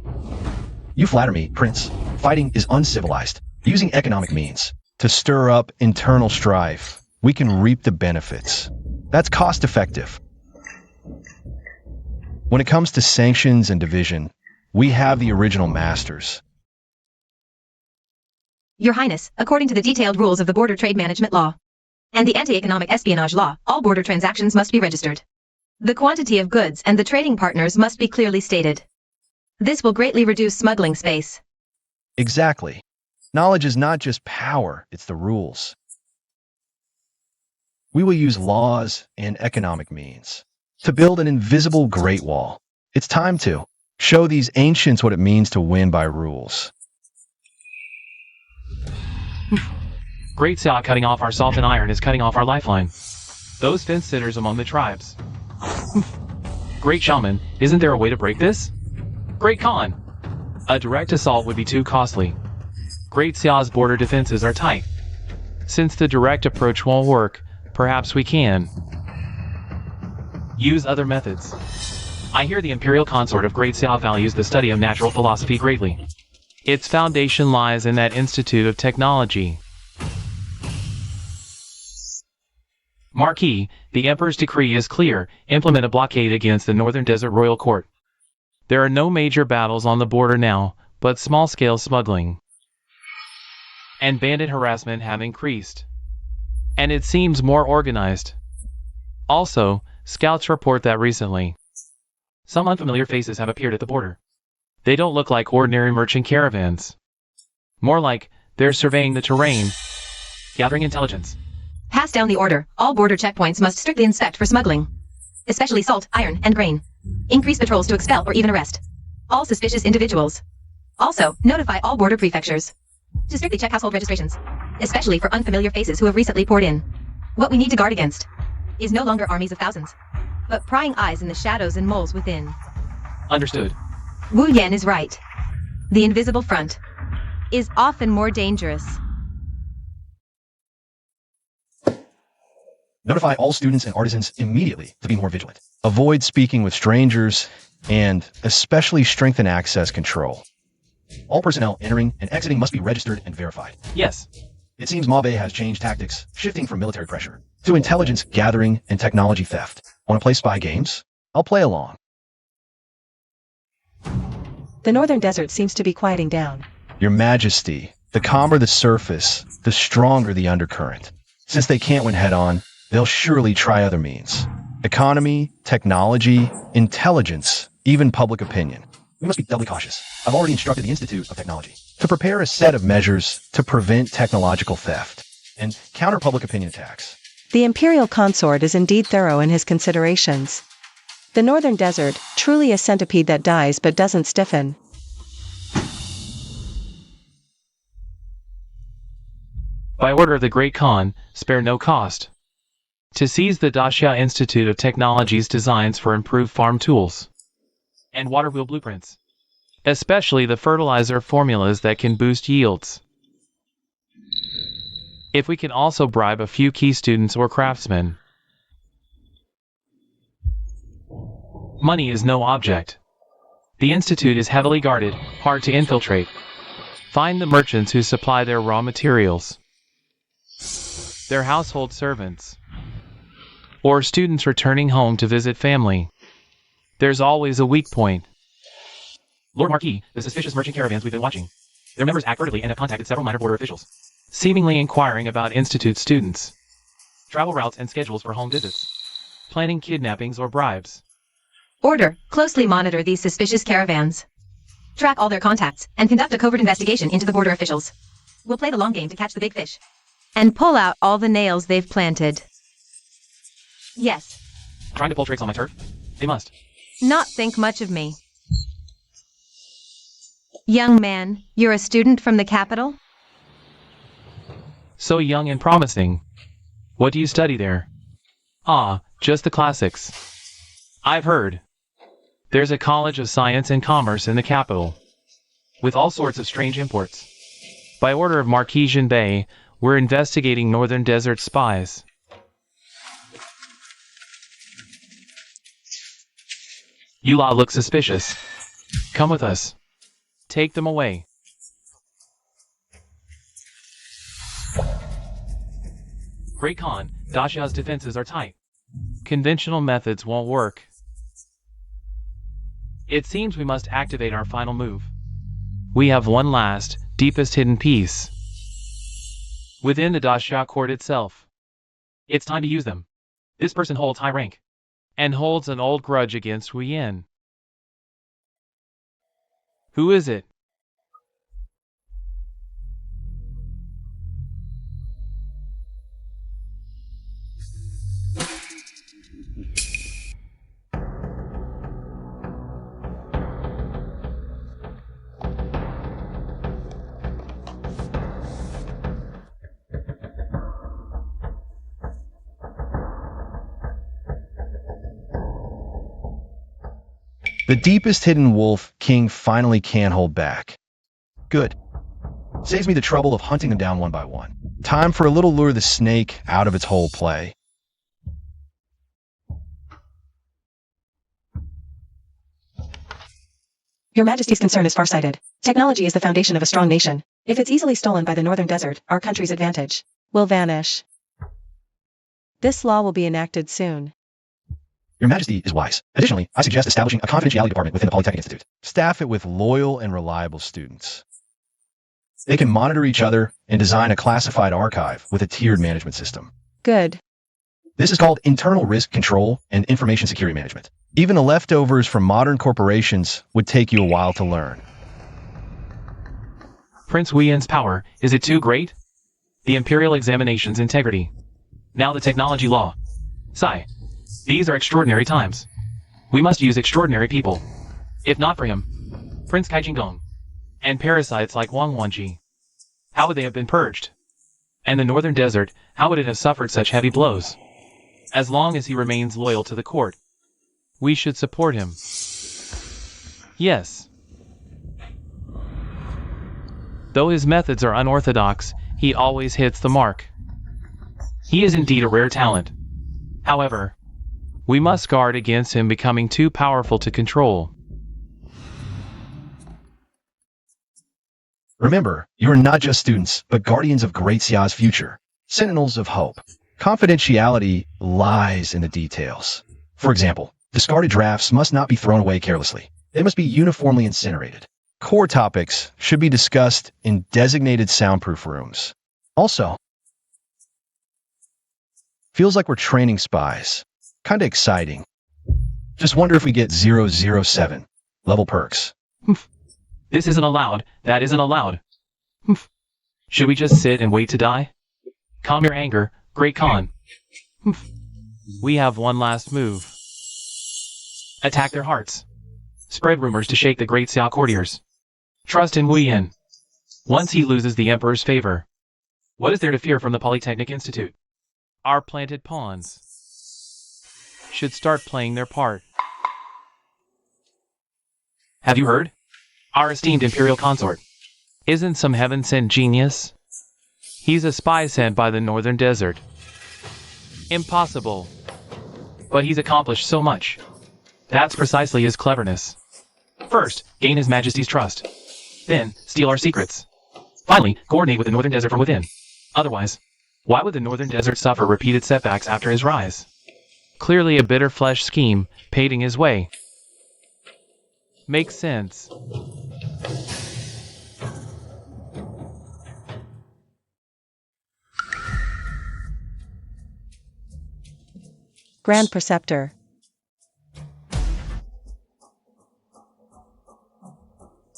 You flatter me, Prince. Fighting is uncivilized. Using economic means to stir up internal strife, we can reap the benefits. That's cost effective. When it comes to sanctions and division, we have the original masters. Your Highness, according to the detailed rules of the Border Trade Management Law and the Anti-Economic Espionage Law, all border transactions must be registered. The quantity of goods and the trading partners must be clearly stated. This will greatly reduce smuggling space. Exactly. Knowledge is not just power, it's the rules. We will use laws and economic means to build an invisible Great Wall. It's time to show these ancients what it means to win by rules. Great Xia cutting off our salt and iron is cutting off our lifeline. Those fence-sitters among the tribes. Great Shaman, isn't there a way to break this? Great Khan, a direct assault would be too costly. Great Xia's border defenses are tight. Since the direct approach won't work, perhaps we can use other methods. I hear the Imperial Consort of Great Xia values the study of natural philosophy greatly. Its foundation lies in that Institute of Technology. Marquis, the Emperor's decree is clear. Implement a blockade against the Northern Desert Royal Court. There are no major battles on the border now, but small-scale smuggling and bandit harassment have increased. And it seems more organized. Also, scouts report that recently some unfamiliar faces have appeared at the border. They don't look like ordinary merchant caravans. More like they're surveying the terrain, gathering intelligence. Pass down the order. All border checkpoints must strictly inspect for smuggling, especially salt, iron, and grain. Increase patrols to expel or even arrest all suspicious individuals. Also, notify all border prefectures to strictly check household registrations, especially for unfamiliar faces who have recently poured in. What we need to guard against is no longer armies of thousands, but prying eyes in the shadows and moles within. Understood. Wu Yan is right. The invisible front is often more dangerous. Notify all students and artisans immediately to be more vigilant. Avoid speaking with strangers, and especially strengthen access control. All personnel entering and exiting must be registered and verified. Yes. It seems Mabe has changed tactics, shifting from military pressure to intelligence gathering and technology theft. Want to play spy games? I'll play along. The Northern Desert seems to be quieting down. Your Majesty, the calmer the surface, the stronger the undercurrent. Since they can't win head-on, they'll surely try other means. Economy, technology, intelligence, even public opinion. We must be doubly cautious. I've already instructed the Institute of Technology to prepare a set of measures to prevent technological theft and counter public opinion attacks. The Imperial Consort is indeed thorough in his considerations. The Northern Desert, truly a centipede that dies but doesn't stiffen. By order of the Great Khan, spare no cost to seize the Daxia Institute of Technology's designs for improved farm tools and water wheel blueprints, especially the fertilizer formulas that can boost yields. If we can also bribe a few key students or craftsmen. Money is no object. The institute is heavily guarded, hard to infiltrate. Find the merchants who supply their raw materials, their household servants, or students returning home to visit family. There's always a weak point. Lord Marquis, the suspicious merchant caravans we've been watching. Their members act furtively and have contacted several minor border officials, seemingly inquiring about institute students, travel routes and schedules for home visits, planning kidnappings or bribes. Order. Closely monitor these suspicious caravans. Track all their contacts and conduct a covert investigation into the border officials. We'll play the long game to catch the big fish and pull out all the nails they've planted. Yes. Trying to pull tricks on my turf? They must not think much of me. Young man, you're a student from the capital? So young and promising. What do you study there? Ah, just the classics. I've heard. There's a college of science and commerce in the capital, with all sorts of strange imports. By order of Marquis Jinbei, we're investigating Northern Desert spies. You lot look suspicious. Come with us. Take them away. Great Khan, Daxia's defenses are tight. Conventional methods won't work. It seems we must activate our final move. We have one last, deepest hidden piece within the Daxia court itself. It's time to use them. This person holds high rank and holds an old grudge against Wu Yan. Who is it? The deepest hidden wolf King finally can hold back. Good. Saves me the trouble of hunting them down one by one. Time for a little lure the snake out of its whole play. Your Majesty's concern is farsighted. Technology is the foundation of a strong nation. If it's easily stolen by the Northern Desert, our country's advantage will vanish. This law will be enacted soon. Your Majesty is wise. Additionally, I suggest establishing a confidentiality department within the Polytechnic Institute. Staff it with loyal and reliable students. They can monitor each other and design a classified archive with a tiered management system. Good. This is called internal risk control and information security management. Even the leftovers from modern corporations would take you a while to learn. Prince Wuyen's power, is it too great? The imperial examination's integrity. Now the technology law. Sigh. These are extraordinary times. We must use extraordinary people. If not for him, Prince Kaijingong, and parasites like Wang Wanji, how would they have been purged? And the northern desert, how would it have suffered such heavy blows? As long as he remains loyal to the court, we should support him. Yes. Though his methods are unorthodox, he always hits the mark. He is indeed a rare talent. However, we must guard against him becoming too powerful to control. Remember, you are not just students, but guardians of Great Xia's future, sentinels of hope. Confidentiality lies in the details. For example, discarded drafts must not be thrown away carelessly. They must be uniformly incinerated. Core topics should be discussed in designated soundproof rooms. Also, feels like we're training spies. Kinda exciting. Just wonder if we get 007 level perks. This isn't allowed. That isn't allowed. Should we just sit and wait to die? Calm your anger, Great Khan. We have one last move. Attack their hearts. Spread rumors to shake the Great Xia courtiers. Trust in Wuyen. Once he loses the Emperor's favor, what is there to fear from the Polytechnic Institute? Our planted pawns should start playing their part. Have you heard? Our esteemed imperial consort isn't some heaven-sent genius. He's a spy sent by the northern desert. Impossible. But he's accomplished so much. That's precisely his cleverness. First, gain His Majesty's trust. Then, steal our secrets. Finally, coordinate with the northern desert from within. Otherwise, why would the northern desert suffer repeated setbacks after his rise? Clearly a bitter flesh scheme, paving his way. Makes sense. Grand Preceptor.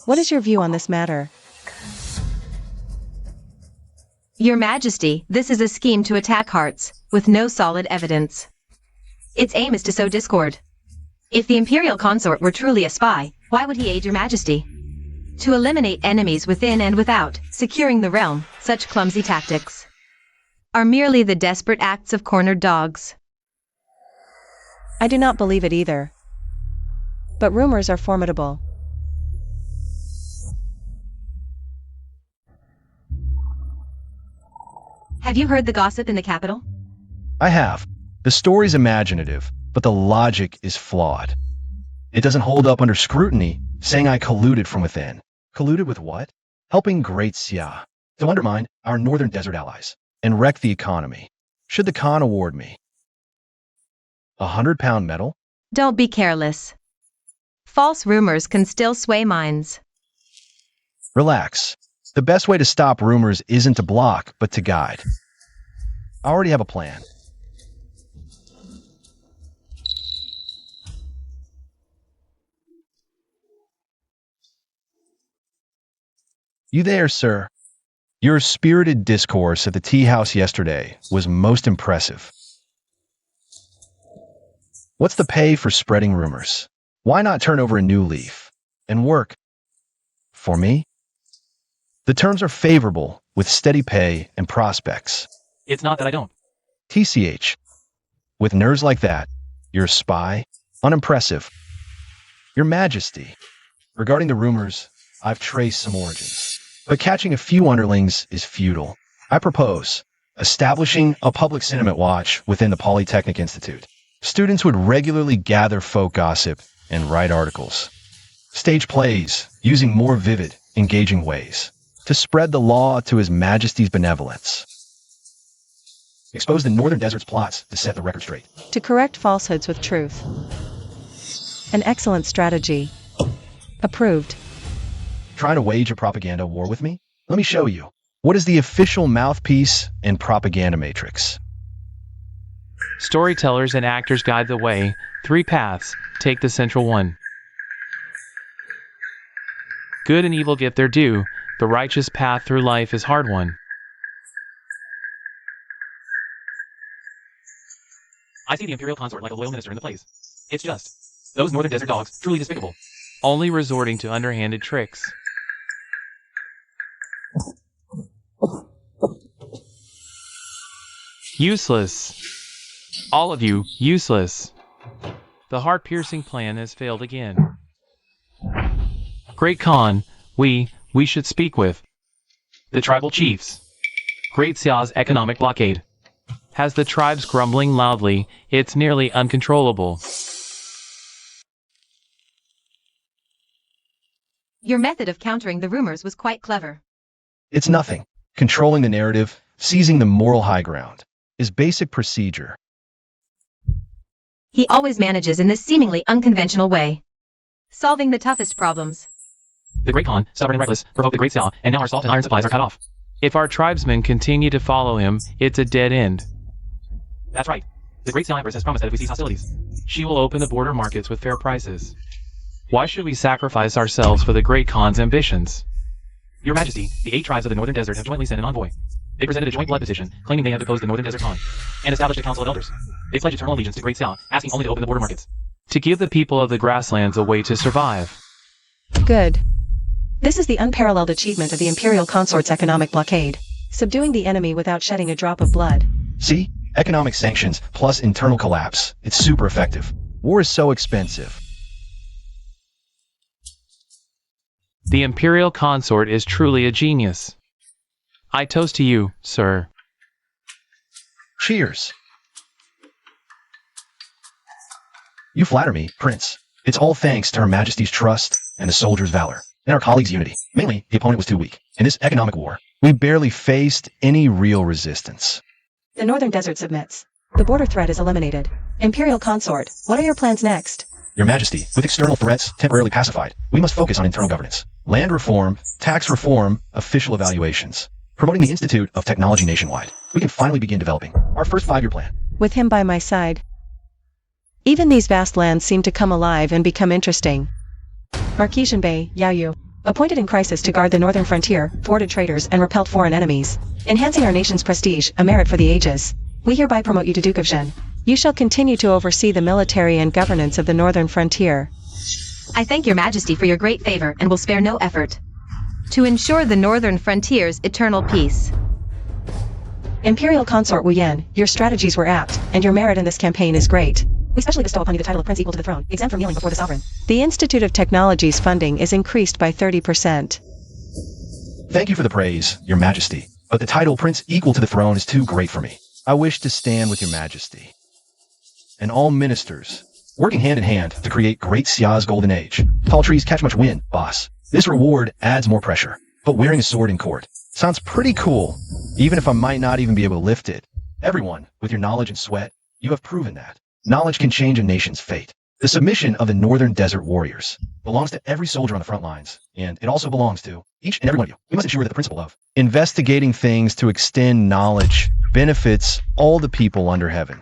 What is your view on this matter? Your Majesty, this is a scheme to attack hearts, with no solid evidence. Its aim is to sow discord. If the imperial consort were truly a spy, why would he aid your Majesty? To eliminate enemies within and without, securing the realm, such clumsy tactics are merely the desperate acts of cornered dogs. I do not believe it either. But rumors are formidable. Have you heard the gossip in the capital? I have. The story's imaginative, but the logic is flawed. It doesn't hold up under scrutiny, saying I colluded from within. Colluded with what? Helping Great Xia to undermine our northern desert allies and wreck the economy. Should the Khan award me a 100-pound medal? Don't be careless. False rumors can still sway minds. Relax. The best way to stop rumors isn't to block, but to guide. I already have a plan. You there, sir? Your spirited discourse at the tea house yesterday was most impressive. What's the pay for spreading rumors? Why not turn over a new leaf and work for me? The terms are favorable with steady pay and prospects. It's not that I don't. TCH. With nerves like that, you're a spy? Unimpressive. Your Majesty, regarding the rumors, I've traced some origins. But catching a few underlings is futile. I propose establishing a public sentiment watch within the Polytechnic Institute. Students would regularly gather folk gossip and write articles. Stage plays using more vivid, engaging ways to spread the law to His Majesty's benevolence. Expose the Northern Desert's plots to set the record straight. To correct falsehoods with truth. An excellent strategy. Approved. Trying to wage a propaganda war with me? Let me show you. What is the official mouthpiece and propaganda matrix? Storytellers and actors guide the way. 3 paths. Take the central one. Good and evil get their due. The righteous path through life is hard one. I see the imperial consort like a loyal minister in the place. It's just. Those northern desert dogs, truly despicable. Only resorting to underhanded tricks. Useless. All of you, useless. The heart-piercing plan has failed again. Great Khan, we should speak with the tribal chiefs. Great Xia's economic blockade has the tribes grumbling loudly. It's nearly uncontrollable. Your method of countering the rumors was quite clever. It's nothing. Controlling the narrative, seizing the moral high ground, is basic procedure. He always manages in this seemingly unconventional way, solving the toughest problems. The Great Khan, stubborn and reckless, provoked the Great Xia, and now our salt and iron supplies are cut off. If our tribesmen continue to follow him, it's a dead end. That's right. The Great Xia Empress has promised that if we cease hostilities, she will open the border markets with fair prices. Why should we sacrifice ourselves for the Great Khan's ambitions? Your Majesty, the 8 tribes of the Northern Desert have jointly sent an envoy. They presented a joint blood petition, claiming they have deposed the Northern Desert Khan, and established a council of elders. They pledge eternal allegiance to Great Xia, asking only to open the border markets, to give the people of the grasslands a way to survive. Good. This is the unparalleled achievement of the imperial consort's economic blockade, subduing the enemy without shedding a drop of blood. See? Economic sanctions plus internal collapse. It's super effective. War is so expensive. The imperial consort is truly a genius. I toast to you, sir. Cheers. You flatter me, Prince. It's all thanks to Her Majesty's trust and the soldiers' valor, and our colleagues' unity. Mainly, the opponent was too weak. In this economic war, we barely faced any real resistance. The Northern Desert submits. The border threat is eliminated. Imperial consort, what are your plans next? Your Majesty, with external threats temporarily pacified, we must focus on internal governance. Land reform, tax reform, official evaluations. Promoting the Institute of Technology nationwide, we can finally begin developing our first 5-year plan. With him by my side. Even these vast lands seem to come alive and become interesting. Marquesian Bay, Yaoyu. Appointed in crisis to guard the northern frontier, thwarted traitors and repelled foreign enemies. Enhancing our nation's prestige, a merit for the ages. We hereby promote you to Duke of Zhen. You shall continue to oversee the military and governance of the northern frontier. I thank your Majesty for your great favor and will spare no effort to ensure the northern frontier's eternal peace. Imperial Consort Wu Yan, your strategies were apt, and your merit in this campaign is great. We specially bestow upon you the title of Prince equal to the throne, exempt from kneeling before the sovereign. The Institute of Technology's funding is increased by 30%. Thank you for the praise, Your Majesty, but the title Prince equal to the throne is too great for me. I wish to stand with Your Majesty and all ministers, working hand in hand to create Great Xia's golden age. Tall trees catch much wind, boss. This reward adds more pressure, but wearing a sword in court sounds pretty cool, even if I might not even be able to lift it. Everyone, with your knowledge and sweat, you have proven that knowledge can change a nation's fate. The submission of the Northern Desert Warriors belongs to every soldier on the front lines, and it also belongs to each and every one of you. We must ensure that the principle of investigating things to extend knowledge benefits all the people under heaven.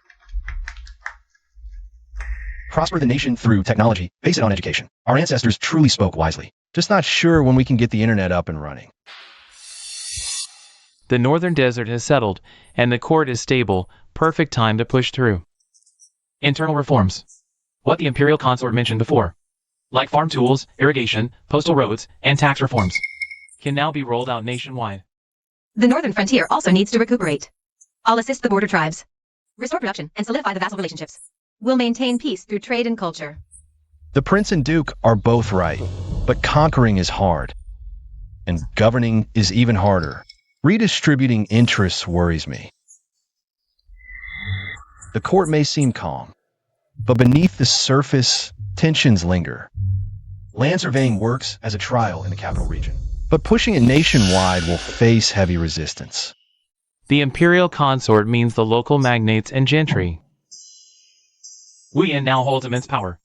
Prosper the nation through technology, base it on education. Our ancestors truly spoke wisely. Just not sure when we can get the internet up and running. The northern desert has settled, and the court is stable. Perfect time to push through. Internal reforms. What the imperial consort mentioned before, like farm tools, irrigation, postal roads, and tax reforms, can now be rolled out nationwide. The northern frontier also needs to recuperate. I'll assist the border tribes, restore production, and solidify the vassal relationships. We'll maintain peace through trade and culture. The Prince and Duke are both right, but conquering is hard, and governing is even harder. Redistributing interests worries me. The court may seem calm, but beneath the surface, tensions linger. Land surveying works as a trial in the capital region, but pushing it nationwide will face heavy resistance. The imperial consort means the local magnates and gentry. Wuyan now holds immense power.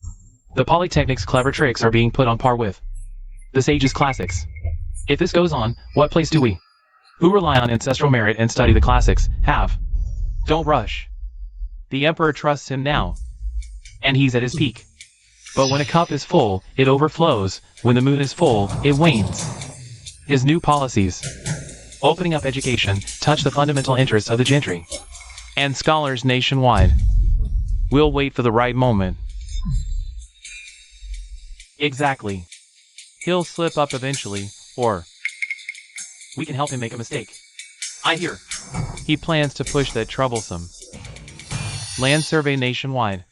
The Polytechnic's clever tricks are being put on par with the sage's classics. If this goes on, what place do we, who rely on ancestral merit and study the classics, have? Don't rush. The emperor trusts him now, and he's at his peak. But when a cup is full, it overflows. When the moon is full, it wanes. His new policies, opening up education, touch the fundamental interests of the gentry and scholars nationwide. We'll wait for the right moment. Exactly. He'll slip up eventually, or we can help him make a mistake. I hear he plans to push that troublesome land survey nationwide.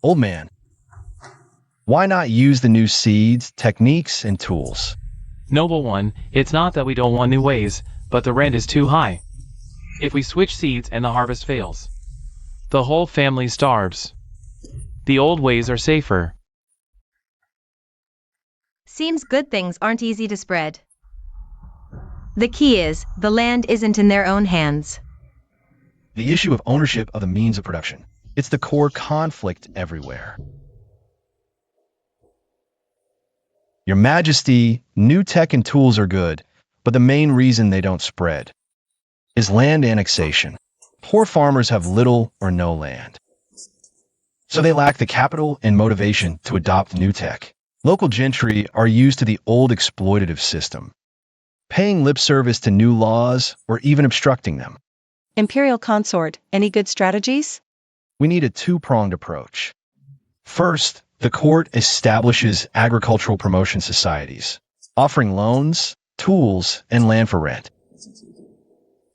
Old man, why not use the new seeds, techniques, and tools? Noble one, it's not that we don't want new ways, but the rent is too high. If we switch seeds and the harvest fails, the whole family starves. The old ways are safer. Seems good things aren't easy to spread. The key is, the land isn't in their own hands. The issue of ownership of the means of production. It's the core conflict everywhere. Your Majesty, new tech and tools are good, but the main reason they don't spread is land annexation. Poor farmers have little or no land, so they lack the capital and motivation to adopt new tech. Local gentry are used to the old exploitative system, paying lip service to new laws or even obstructing them. Imperial consort, any good strategies? We need a two-pronged approach. First, the court establishes agricultural promotion societies, offering loans, tools, and land for rent.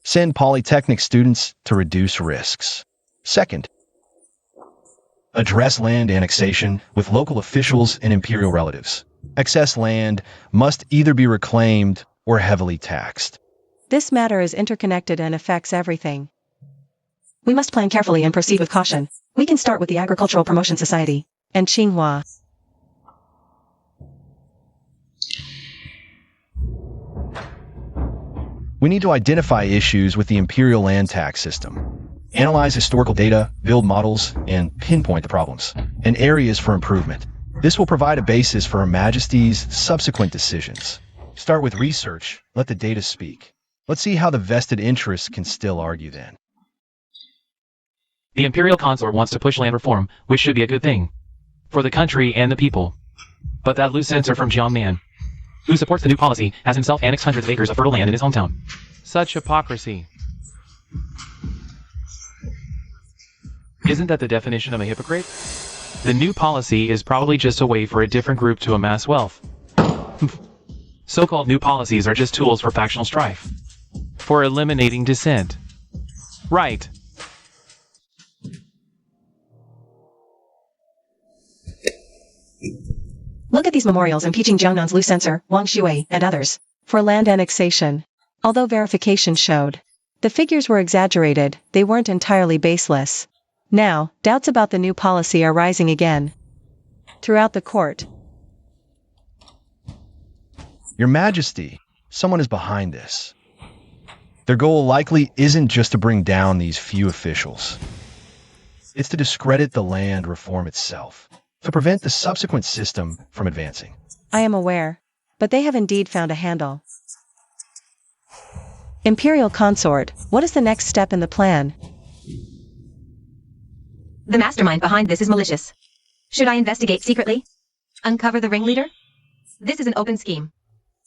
Send Polytechnic students to reduce risks. Second, address land annexation with local officials and imperial relatives. Excess land must either be reclaimed or heavily taxed. This matter is interconnected and affects everything. We must plan carefully and proceed with caution. We can start with the Agricultural Promotion Society and Tsinghua. We need to identify issues with the imperial land tax system, analyze historical data, build models, and pinpoint the problems and areas for improvement. This will provide a basis for Her Majesty's subsequent decisions. Start with research, let the data speak. Let's see how the vested interests can still argue then. The imperial consort wants to push land reform, which should be a good thing for the country and the people. But that loose censor from Jiangnan, who supports the new policy, has himself annexed hundreds of acres of fertile land in his hometown. Such hypocrisy. Isn't that the definition of a hypocrite? The new policy is probably just a way for a different group to amass wealth. So-called new policies are just tools for factional strife, for eliminating dissent. Right. Look at these memorials impeaching Jiangnan's loose censor, Wang Shui, and others, for land annexation. Although verification showed the figures were exaggerated, they weren't entirely baseless. Now, doubts about the new policy are rising again throughout the court. Your Majesty, someone is behind this. Their goal likely isn't just to bring down these few officials. It's to discredit the land reform itself, to prevent the subsequent system from advancing. I am aware, but they have indeed found a handle. Imperial consort, what is the next step in the plan? The mastermind behind this is malicious. Should I investigate secretly? Uncover the ringleader? This is an open scheme.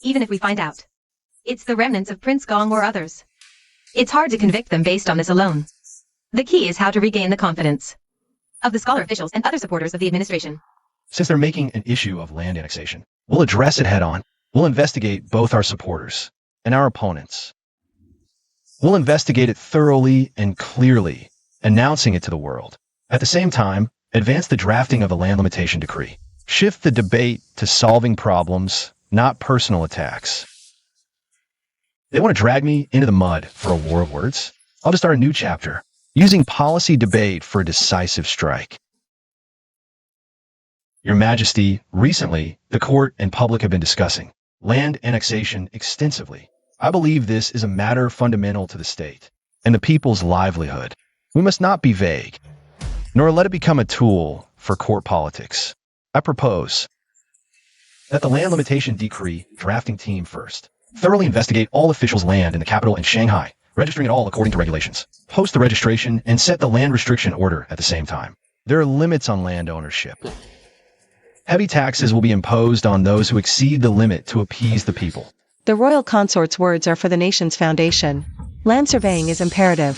Even if we find out it's the remnants of Prince Gong or others, it's hard to convict them based on this alone. The key is how to regain the confidence of the scholar officials and other supporters of the administration. Since they're making an issue of land annexation, we'll address it head on. We'll investigate both our supporters and our opponents. We'll investigate it thoroughly and clearly, announcing it to the world. At the same time, advance the drafting of the land limitation decree. Shift the debate to solving problems, not personal attacks. They want to drag me into the mud for a war of words? I'll just start a new chapter, using policy debate for a decisive strike. Your Majesty, recently, the court and public have been discussing land annexation extensively. I believe this is a matter fundamental to the state and the people's livelihood. We must not be vague, nor let it become a tool for court politics. I propose that the land limitation decree drafting team first thoroughly investigate all officials' land in the capital and Shanghai, registering it all according to regulations. Post the registration and set the land restriction order at the same time. There are limits on land ownership. Heavy taxes will be imposed on those who exceed the limit to appease the people. The royal consort's words are for the nation's foundation. Land surveying is imperative.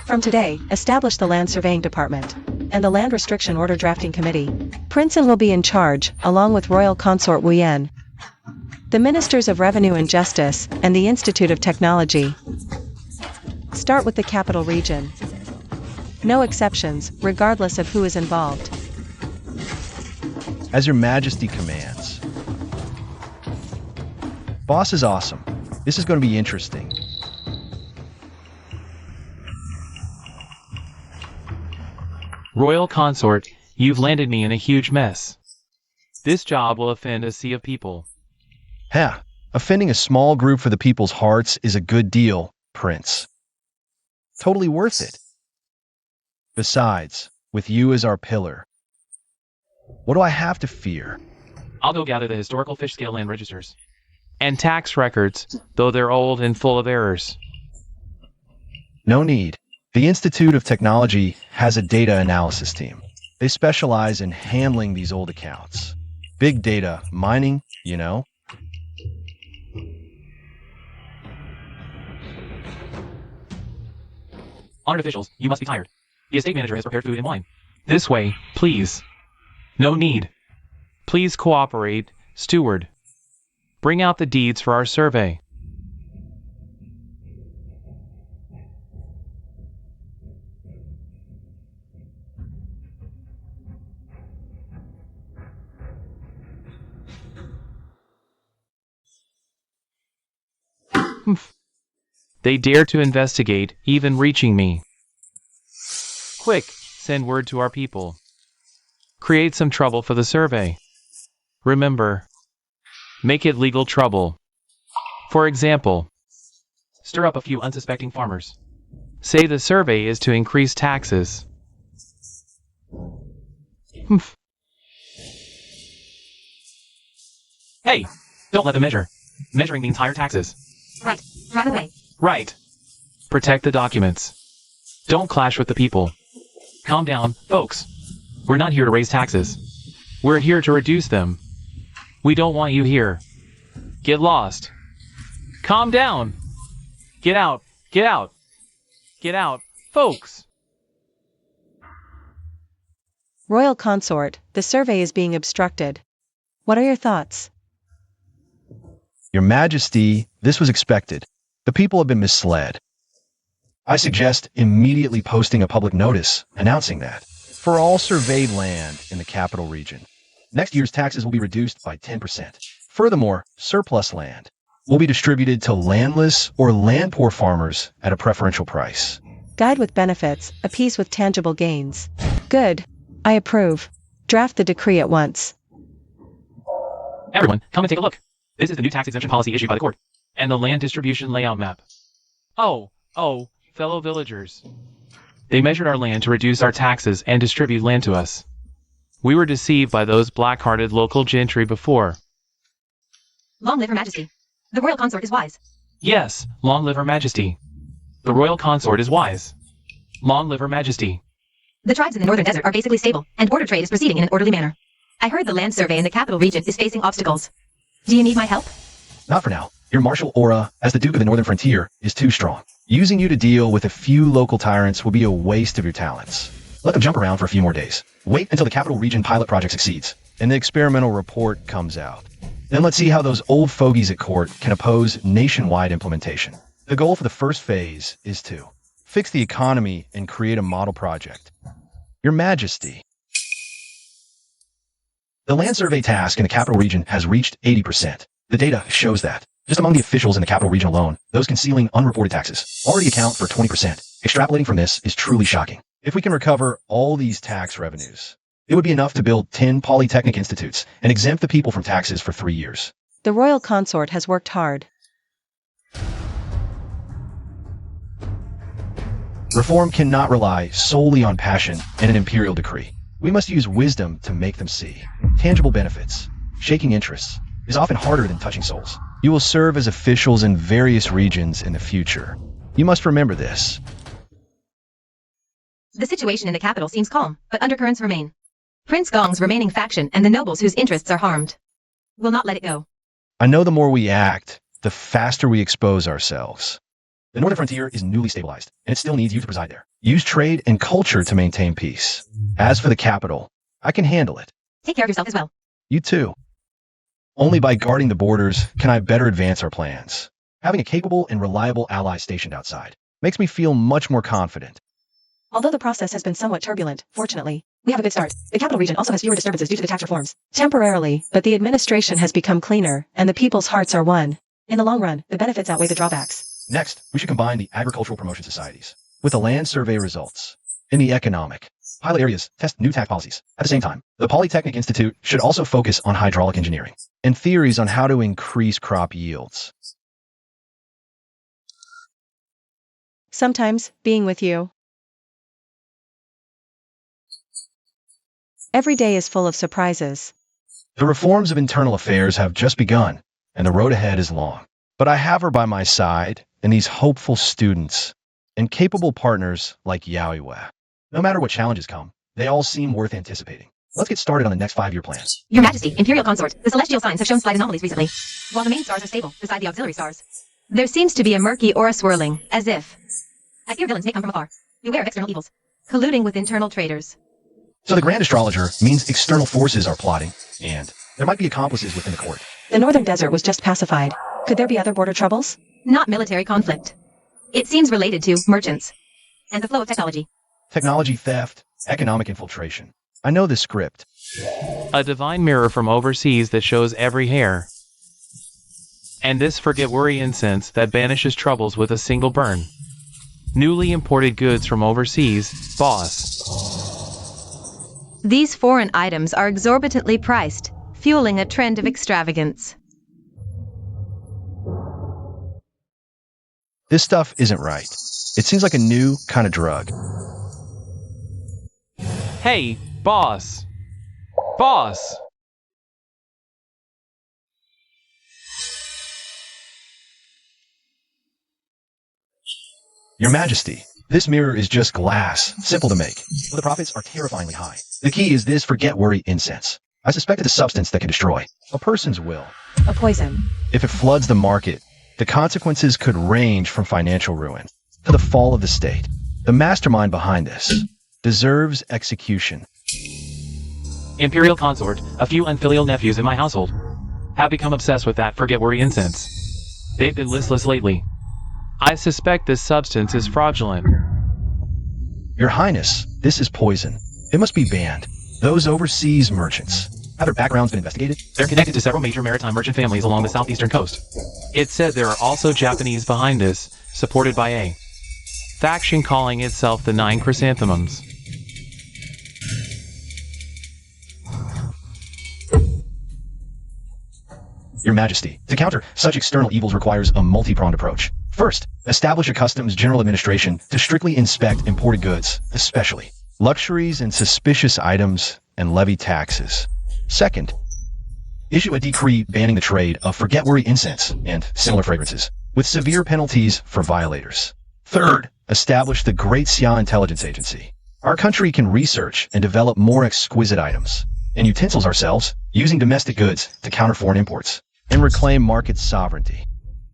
From today, establish the Land Surveying Department and the Land Restriction Order Drafting Committee. Princeton will be in charge, along with Royal Consort Wu Yan, the Ministers of Revenue and Justice, and the Institute of Technology. Start with the capital region. No exceptions, regardless of who is involved. As your majesty commands. Boss is awesome. This is going to be interesting. Royal Consort, you've landed me in a huge mess. This job will offend a sea of people. Offending a small group for the people's hearts is a good deal, Prince. Totally worth it. Besides, with you as our pillar, what do I have to fear? I'll go gather the historical fish scale land registers and tax records, though they're old and full of errors. No need. The Institute of Technology has a data analysis team. They specialize in handling these old accounts. Big data mining, you know? Honored officials, you must be tired. The estate manager has prepared food and wine. This way, please. No need. Please cooperate, steward. Bring out the deeds for our survey. They dare to investigate, even reaching me. Quick, send word to our people. Create some trouble for the survey. Remember, make it legal trouble. For example, stir up a few unsuspecting farmers. Say the survey is to increase taxes. Hey, don't let them measure. Measuring means higher taxes. Right. Right away. Right. Protect the documents. Don't clash with the people. Calm down, folks. We're not here to raise taxes. We're here to reduce them. We don't want you here. Get lost. Calm down. Get out. Get out. Get out, folks. Royal Consort, the survey is being obstructed. What are your thoughts? Your Majesty, this was expected. The people have been misled. I suggest immediately posting a public notice announcing that for all surveyed land in the capital region, next year's taxes will be reduced by 10%. Furthermore, surplus land will be distributed to landless or land-poor farmers at a preferential price. Guide with benefits, appease with tangible gains. Good. I approve. Draft the decree at once. Everyone, come and take a look. This is the new tax exemption policy issued by the court, and the land distribution layout map. Oh, fellow villagers. They measured our land to reduce our taxes and distribute land to us. We were deceived by those black-hearted local gentry before. Long live Her Majesty. The royal consort is wise. Yes, long live Her Majesty. The royal consort is wise. Long live Her Majesty. The tribes in the northern desert are basically stable, and border trade is proceeding in an orderly manner. I heard the land survey in the capital region is facing obstacles. Do you need my help? Not for now. Your martial aura as the Duke of the Northern Frontier is too strong. Using you to deal with a few local tyrants will be a waste of your talents. Let them jump around for a few more days. Wait until the capital region pilot project succeeds, and the experimental report comes out. Then let's see how those old fogies at court can oppose nationwide implementation. The goal for the first phase is to fix the economy and create a model project. Your Majesty. The land survey task in the capital region has reached 80%. The data shows that. Just among the officials in the capital region alone, those concealing unreported taxes already account for 20%. Extrapolating from this is truly shocking. If we can recover all these tax revenues, it would be enough to build 10 polytechnic institutes and exempt the people from taxes for 3 years. The royal consort has worked hard. Reform cannot rely solely on passion and an imperial decree. We must use wisdom to make them see. Tangible benefits, shaking interests, is often harder than touching souls. You will serve as officials in various regions in the future. You must remember this. The situation in the capital seems calm, but undercurrents remain. Prince Gong's remaining faction and the nobles whose interests are harmed will not let it go. I know the more we act, the faster we expose ourselves. The northern frontier is newly stabilized, and it still needs you to preside there. Use trade and culture to maintain peace. As for the capital, I can handle it. Take care of yourself as well. You too. Only by guarding the borders can I better advance our plans. Having a capable and reliable ally stationed outside makes me feel much more confident. Although the process has been somewhat turbulent, fortunately, we have a good start. The capital region also has fewer disturbances due to the tax reforms. Temporarily, but the administration has become cleaner, and the people's hearts are won. In the long run, the benefits outweigh the drawbacks. Next, we should combine the agricultural promotion societies with the land survey results. In the economic, pilot areas test new tax policies. At the same time, the Polytechnic Institute should also focus on hydraulic engineering and theories on how to increase crop yields. Sometimes, being with you. Every day is full of surprises. The reforms of internal affairs have just begun, and the road ahead is long. But I have her by my side, and these hopeful students, and capable partners like Yaoiwe. No matter what challenges come, they all seem worth anticipating. Let's get started on the next 5-year plan. Your Majesty, Imperial Consort, the celestial signs have shown slight anomalies recently. While the main stars are stable, beside the auxiliary stars, there seems to be a murky aura swirling, as if. I fear villains may come from afar. Beware of external evils, colluding with internal traitors. So the Grand Astrologer means external forces are plotting, and there might be accomplices within the court. The northern desert was just pacified. Could there be other border troubles? Not military conflict. It seems related to merchants and the flow of technology. Technology theft, economic infiltration. I know the script. A divine mirror from overseas that shows every hair. And this forget worry incense that banishes troubles with a single burn. Newly imported goods from overseas, boss. These foreign items are exorbitantly priced, fueling a trend of extravagance. This stuff isn't right. It seems like a new kind of drug. Hey, boss. Boss! Your Majesty, this mirror is just glass, simple to make, but the profits are terrifyingly high. The key is this forget worry incense. I suspect it's a substance that can destroy a person's will. A poison. If it floods the market, the consequences could range from financial ruin to the fall of the state. The mastermind behind this deserves execution. Imperial Consort, a few unfilial nephews in my household, have become obsessed with that forget worry incense. They've been listless lately. I suspect this substance is fraudulent. Your Highness, this is poison. It must be banned. Those overseas merchants, have their backgrounds been investigated? They're connected to several major maritime merchant families along the southeastern coast. It said there are also Japanese behind this, supported by a faction calling itself the Nine Chrysanthemums. Your Majesty, to counter such external evils requires a multi-pronged approach. First, establish a customs general administration to strictly inspect imported goods, especially luxuries and suspicious items, and levy taxes. Second, issue a decree banning the trade of forget worry incense and similar fragrances, with severe penalties for violators. Third, establish the Great Xia Intelligence Agency. Our country can research and develop more exquisite items and utensils ourselves, using domestic goods to counter foreign imports and reclaim market sovereignty.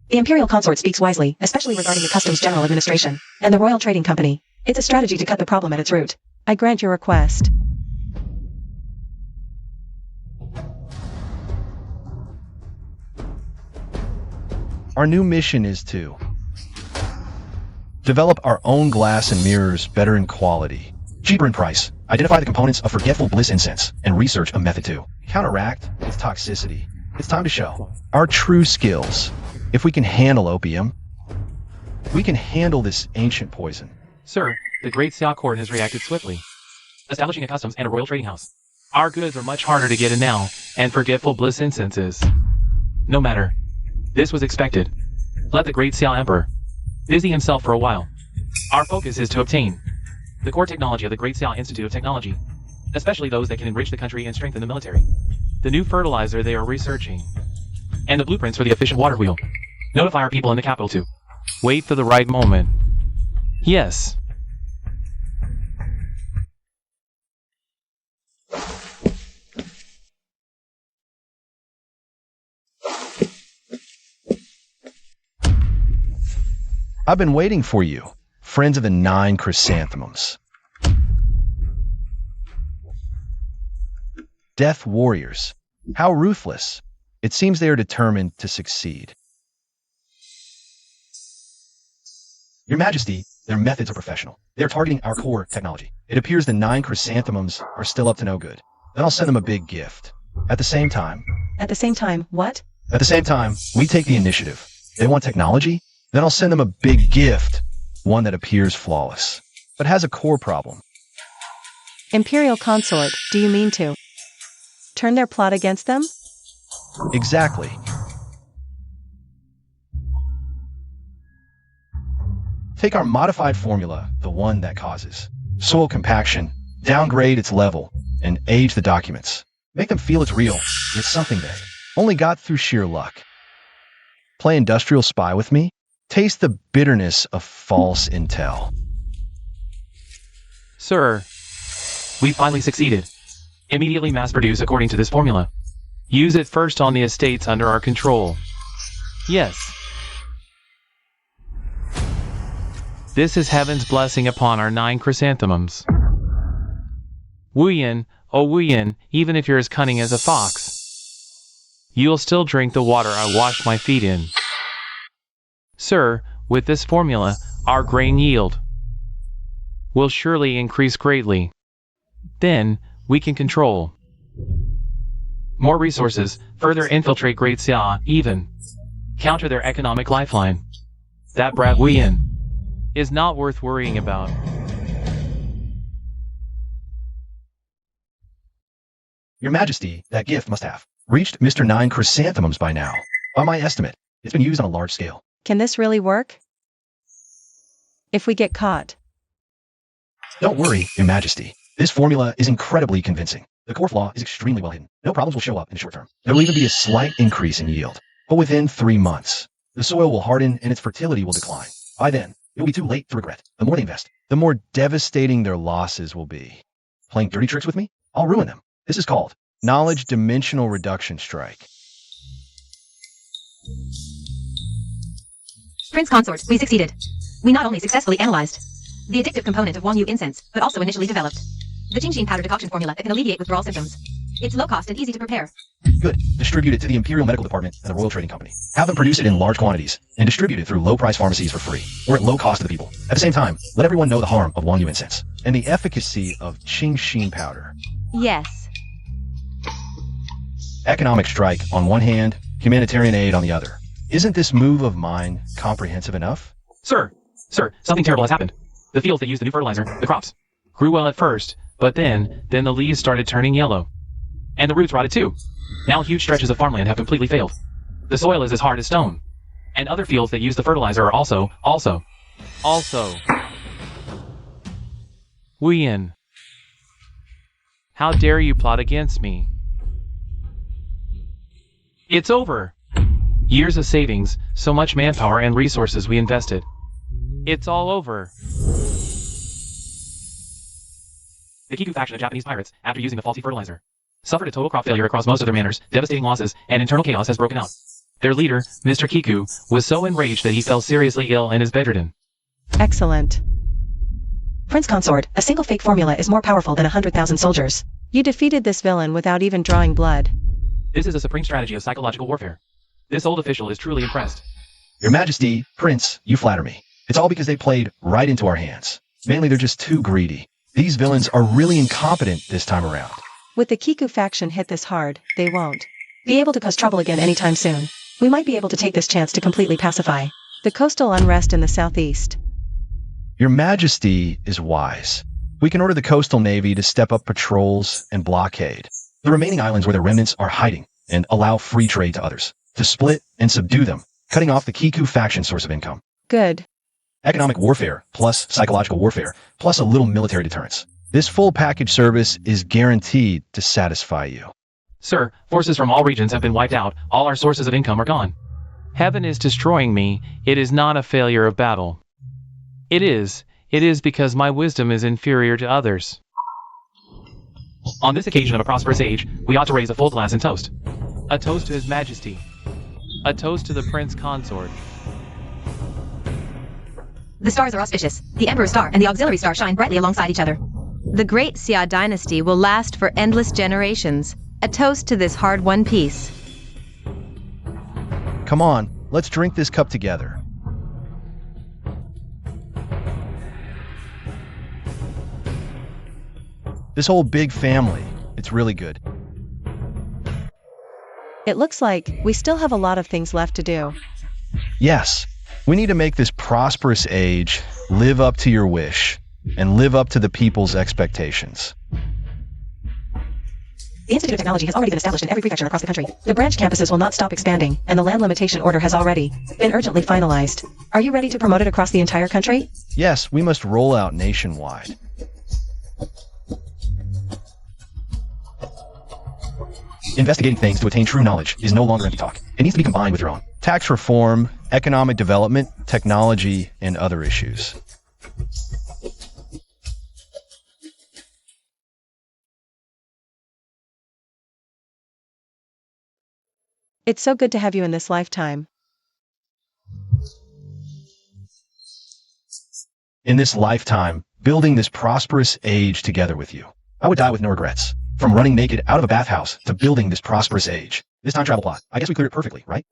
The Imperial Consort speaks wisely, especially regarding the Customs General Administration and the Royal Trading Company. It's a strategy to cut the problem at its root. I grant your request. Our new mission is to develop our own glass and mirrors better in quality, cheaper in price, identify the components of forgetful bliss incense, and research a method to counteract its toxicity. It's time to show our true skills. If we can handle opium, we can handle this ancient poison. Sir, the Great Xia Court has reacted swiftly, establishing a customs and a royal trading house. Our goods are much harder to get in now, and forgetful bliss incense is No matter. This was expected. Let the great Xiao Emperor busy himself for a while. Our focus is to obtain the core technology of the Great Xiao Institute of Technology, especially those that can enrich the country and strengthen the military. The new fertilizer they are researching, and the blueprints for the efficient water wheel. Notify our people in the capital to wait for the right moment. Yes. I've been waiting for you, friends of the 9 chrysanthemums. Death warriors. How ruthless. It seems they are determined to succeed. Your Majesty, their methods are professional. They are targeting our core technology. It appears the 9 chrysanthemums are still up to no good. Then I'll send them a big gift. At the same time, what? At the same time, we take the initiative. They want technology? Then I'll send them a big gift, one that appears flawless, but has a core problem. Imperial consort, do you mean to turn their plot against them? Exactly. Take our modified formula, the one that causes soil compaction, downgrade its level, and age the documents. Make them feel it's real. It's something they only got through sheer luck. Play industrial spy with me? Taste the bitterness of false intel. Sir, we finally succeeded. Immediately mass produce according to this formula. Use it first on the estates under our control. Yes. This is heaven's blessing upon our 9 chrysanthemums. Wu Yin, oh Wu Yin, even if you're as cunning as a fox, you'll still drink the water I washed my feet in. Sir, with this formula, our grain yield will surely increase greatly. Then, we can control more resources, further infiltrate Great Xia, even counter their economic lifeline. That brat Wu Yin is not worth worrying about. Your Majesty, that gift must have reached Mr. 9 chrysanthemums by now. By my estimate, it's been used on a large scale. Can this really work? If we get caught? Don't worry, Your Majesty. This formula is incredibly convincing. The core flaw is extremely well hidden. No problems will show up in the short term. There will even be a slight increase in yield. But within 3 months, the soil will harden and its fertility will decline. By then, it will be too late to regret. The more they invest, the more devastating their losses will be. Playing dirty tricks with me? I'll ruin them. This is called Knowledge Dimensional Reduction Strike. Prince Consort, we succeeded. We not only successfully analyzed the addictive component of Wangyu incense, but also initially developed the Jingxin powder decoction formula that can alleviate withdrawal symptoms. It's low cost and easy to prepare. Good. Distribute it to the Imperial Medical Department and the Royal Trading Company. Have them produce it in large quantities and distribute it through low-price pharmacies for free, or at low cost to the people. At the same time, let everyone know the harm of Wangyu incense and the efficacy of Jingxin powder. Yes. Economic strike on one hand, humanitarian aid on the other. Isn't this move of mine comprehensive enough? Sir, something terrible has happened. The fields that used the new fertilizer, the crops, grew well at first, but then the leaves started turning yellow. And the roots rotted too. Now huge stretches of farmland have completely failed. The soil is as hard as stone. And other fields that use the fertilizer are also. Wu Yin, how dare you plot against me? It's over. Years of savings, so much manpower and resources we invested. It's all over. The Kiku faction of Japanese pirates, after using the faulty fertilizer, suffered a total crop failure across most of their manors, devastating losses, and internal chaos has broken out. Their leader, Mr. Kiku, was so enraged that he fell seriously ill and is bedridden. Excellent. Prince Consort, a single fake formula is more powerful than 100,000 soldiers. You defeated this villain without even drawing blood. This is a supreme strategy of psychological warfare. This old official is truly impressed. Your Majesty, Prince, you flatter me. It's all because they played right into our hands. Mainly they're just too greedy. These villains are really incompetent this time around. With the Kiku faction hit this hard, they won't be able to cause trouble again anytime soon. We might be able to take this chance to completely pacify the coastal unrest in the southeast. Your Majesty is wise. We can order the coastal navy to step up patrols and blockade the remaining islands where the remnants are hiding and allow free trade to others. to split and subdue them, cutting off the Kiku faction source of income. Good. Economic warfare, plus psychological warfare, plus a little military deterrence. This full package service is guaranteed to satisfy you. Sir, forces from all regions have been wiped out. All our sources of income are gone. Heaven is destroying me. It is not a failure of battle. It is because my wisdom is inferior to others. On this occasion of a prosperous age, we ought to raise a full glass and toast. A toast to His Majesty. A toast to the Prince Consort. The stars are auspicious. The Emperor's star and the auxiliary star shine brightly alongside each other. The great Xia dynasty will last for endless generations. A toast to this hard-won peace. Come on, let's drink this cup together. This whole big family, it's really good. It looks like we still have a lot of things left to do. Yes, we need to make this prosperous age live up to your wish and live up to the people's expectations. The Institute of Technology has already been established in every prefecture across the country. The branch campuses will not stop expanding, and the land limitation order has already been urgently finalized. Are you ready to promote it across the entire country? Yes, we must roll out nationwide. Investigating things to attain true knowledge is no longer empty talk. It needs to be combined with your own. Tax reform, economic development, technology, and other issues. It's so good to have you in this lifetime. In this lifetime, building this prosperous age together with you. I would die with no regrets. From running naked out of a bathhouse to building this prosperous age. This time travel plot, I guess we cleared it perfectly, right?